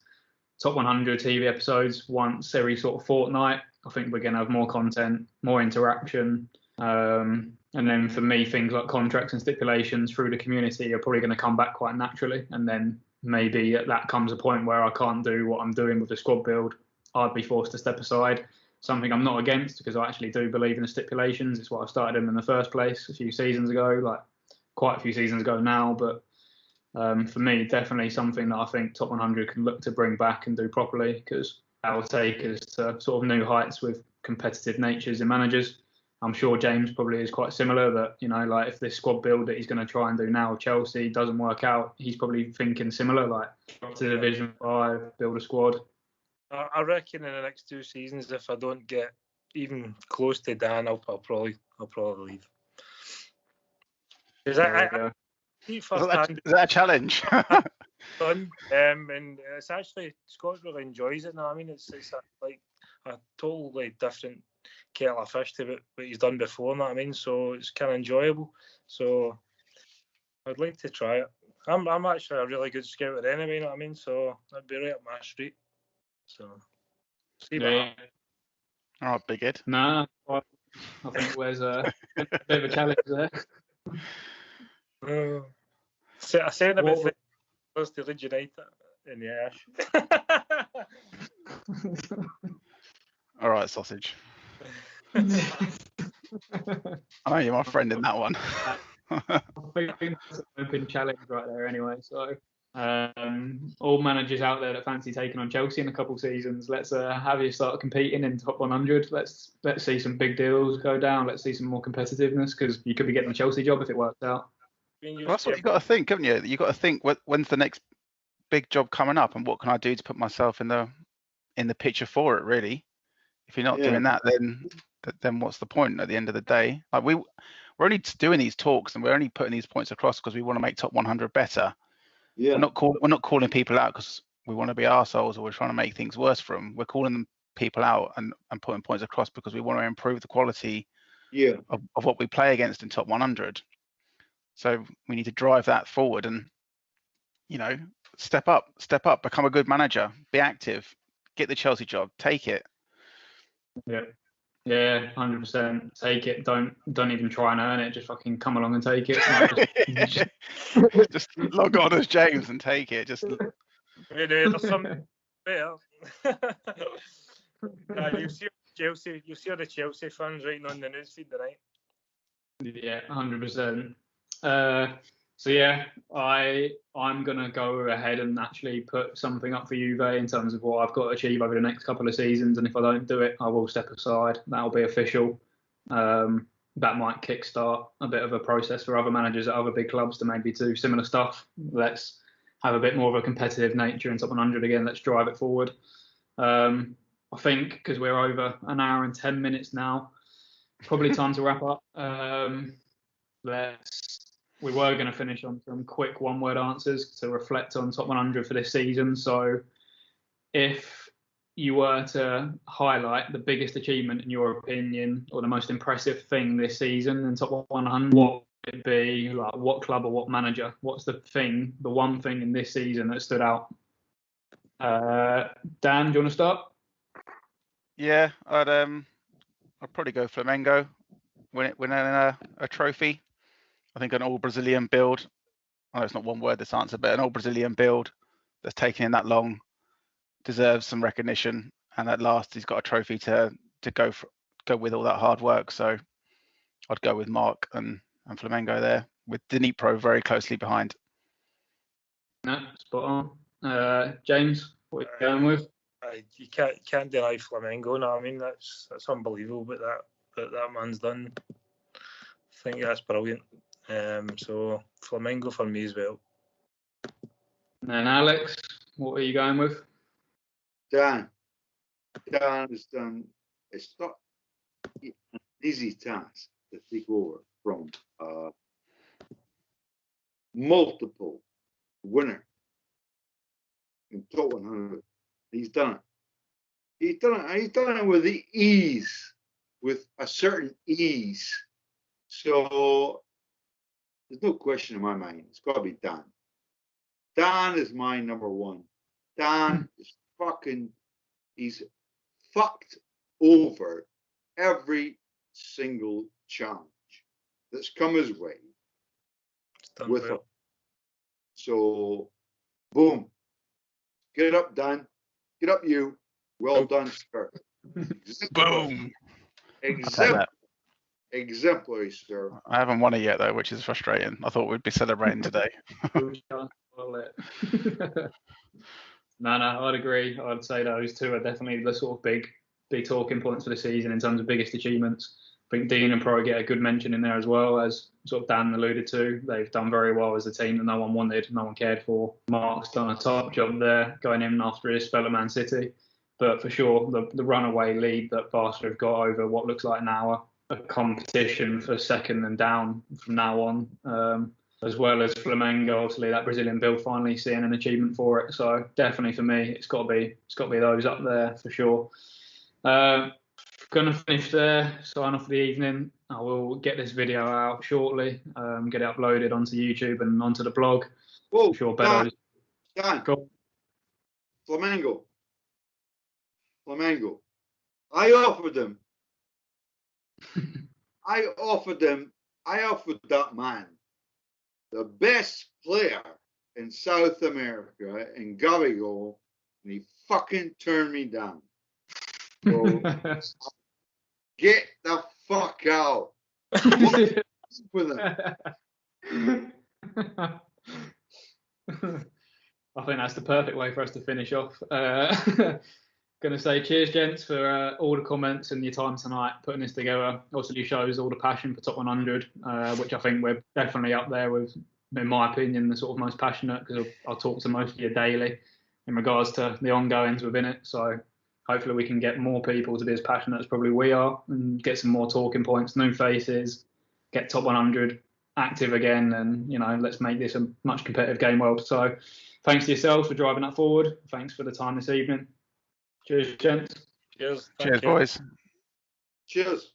top 100 TV episodes once every sort of fortnight, I think we're going to have more content, more interaction. And then for me, things like contracts and stipulations through the community are probably going to come back quite naturally. And then maybe that comes a point where I can't do what I'm doing with the squad build. I'd be forced to step aside. Something I'm not against, because I actually do believe in the stipulations. It's why I started them in the first place a few seasons ago, like quite a few seasons ago now. But for me, definitely something that I think top 100 can look to bring back and do properly, because that will take us to sort of new heights with competitive natures and managers. I'm sure James probably is quite similar, that, you know, like if this squad build that he's going to try and do now with Chelsea doesn't work out, he's probably thinking similar, like up to Division 5, build a squad. I reckon in the next 2 seasons, if I don't get even close to Dan, I'll probably leave. Is that a challenge? Fun, and it's actually, Scott really enjoys it now. I mean, it's like a totally different kettle of fish to what he's done before. You know what I mean? So it's kind of enjoyable. So I'd like to try it. I'm actually a really good scouter anyway. You know what I mean? So that'd be right up my street. So see what happens. All right, big Ed. Nah, I think there's a bit of a challenge there. I said a bit close to Leeds United in the ash. All right, sausage. I know you're my friend in that one. I think that's an open challenge right there anyway. So all managers out there that fancy taking on Chelsea in a couple of seasons, let's have you start competing in top 100. Let's see some big deals go down. Let's see some more competitiveness, because you could be getting the Chelsea job if it works out. Well, that's what you've got to think, haven't you? You've got to think, when's the next big job coming up, and what can I do to put myself in the picture for it, really? If you're not doing that, then what's the point at the end of the day? Like we're only doing these talks, and we're only putting these points across because we want to make top 100 better. Yeah. We're not calling people out because we want to be arseholes or we're trying to make things worse for them. We're calling people out and putting points across because we want to improve the quality of what we play against in top 100. So we need to drive that forward and, you know, step up, become a good manager, be active, get the Chelsea job, take it. Yeah, 100%. Take it. Don't even try and earn it. Just fucking come along and take it. Just log on as James and take it. Just there's something better. You see all the Chelsea fans writing on the newsfeed tonight. Yeah, 100%. So yeah, I'm gonna go ahead and actually put something up for Juve in terms of what I've got to achieve over the next couple of seasons, and if I don't do it, I will step aside. That'll be official. That might kickstart a bit of a process for other managers at other big clubs to maybe do similar stuff. Let's have a bit more of a competitive nature in top 100 again. Let's drive it forward. I think because we're over an hour and 10 minutes now, probably time to wrap up. We were going to finish on some quick one-word answers to reflect on top 100 for this season. So if you were to highlight the biggest achievement in your opinion, or the most impressive thing this season in top 100, what would it be? Like what club or what manager? What's the one thing in this season that stood out? Dan, do you want to start? Yeah, I'd probably go Flamengo, winning a trophy. I think an all-Brazilian build, I know it's not one word, this answer, but an all-Brazilian build that's taken in that long deserves some recognition. And at last, he's got a trophy to go with all that hard work. So I'd go with Mark and Flamengo there, with Dnipro very closely behind. No, spot on. James, what are you going with? You can't deny Flamengo. No, I mean that's unbelievable. But that man's done. I think that's brilliant. So Flamengo for me as well. And then Alex, what are you going with? Dan has done. It's not an easy task to take over from multiple winner in top 100. He's done it. He's done it with the ease, with a certain ease. So there's no question in my mind. It's got to be Dan. Dan is my number one. Dan is he's fucked over every single challenge that's come his way with him. So, boom. Get up, Dan. Get up, you. Well done, sir. Boom. Exemplary, sir. I haven't won it yet, though, which is frustrating. I thought we'd be celebrating today. No, I'd agree. I'd say those two are definitely the sort of big talking points for the season in terms of biggest achievements. I think Dean and Pro get a good mention in there as well, as sort of Dan alluded to. They've done very well as a team that no one wanted, no one cared for. Mark's done a top job there, going in after his spell at Man City. But for sure, the runaway lead that Barca have got over what looks like now a competition for second and down from now on, as well as Flamengo, obviously that Brazilian build finally seeing an achievement for it. So definitely for me, it's got to be those up there for sure. Gonna finish there, sign off for the evening. I will get this video out shortly, get it uploaded onto YouTube and onto the blog. Whoa, I'm sure Beto. Dan. Flamengo. I offered that man the best player in South America in Gabigol, and he fucking turned me down. So, get the fuck out. With him. I think that's the perfect way for us to finish off. Going to say cheers, gents, for all the comments and your time tonight putting this together. Also, shows all the passion for Top 100, which I think we're definitely up there with, in my opinion, the sort of most passionate, because I'll talk to most of you daily in regards to the ongoings within it. So hopefully we can get more people to be as passionate as probably we are and get some more talking points, new faces, get Top 100 active again, and let's make this a much competitive game world. So thanks to yourselves for driving that forward. Thanks for the time this evening. Cheers, gents. Cheers. Cheers, boys. Cheers.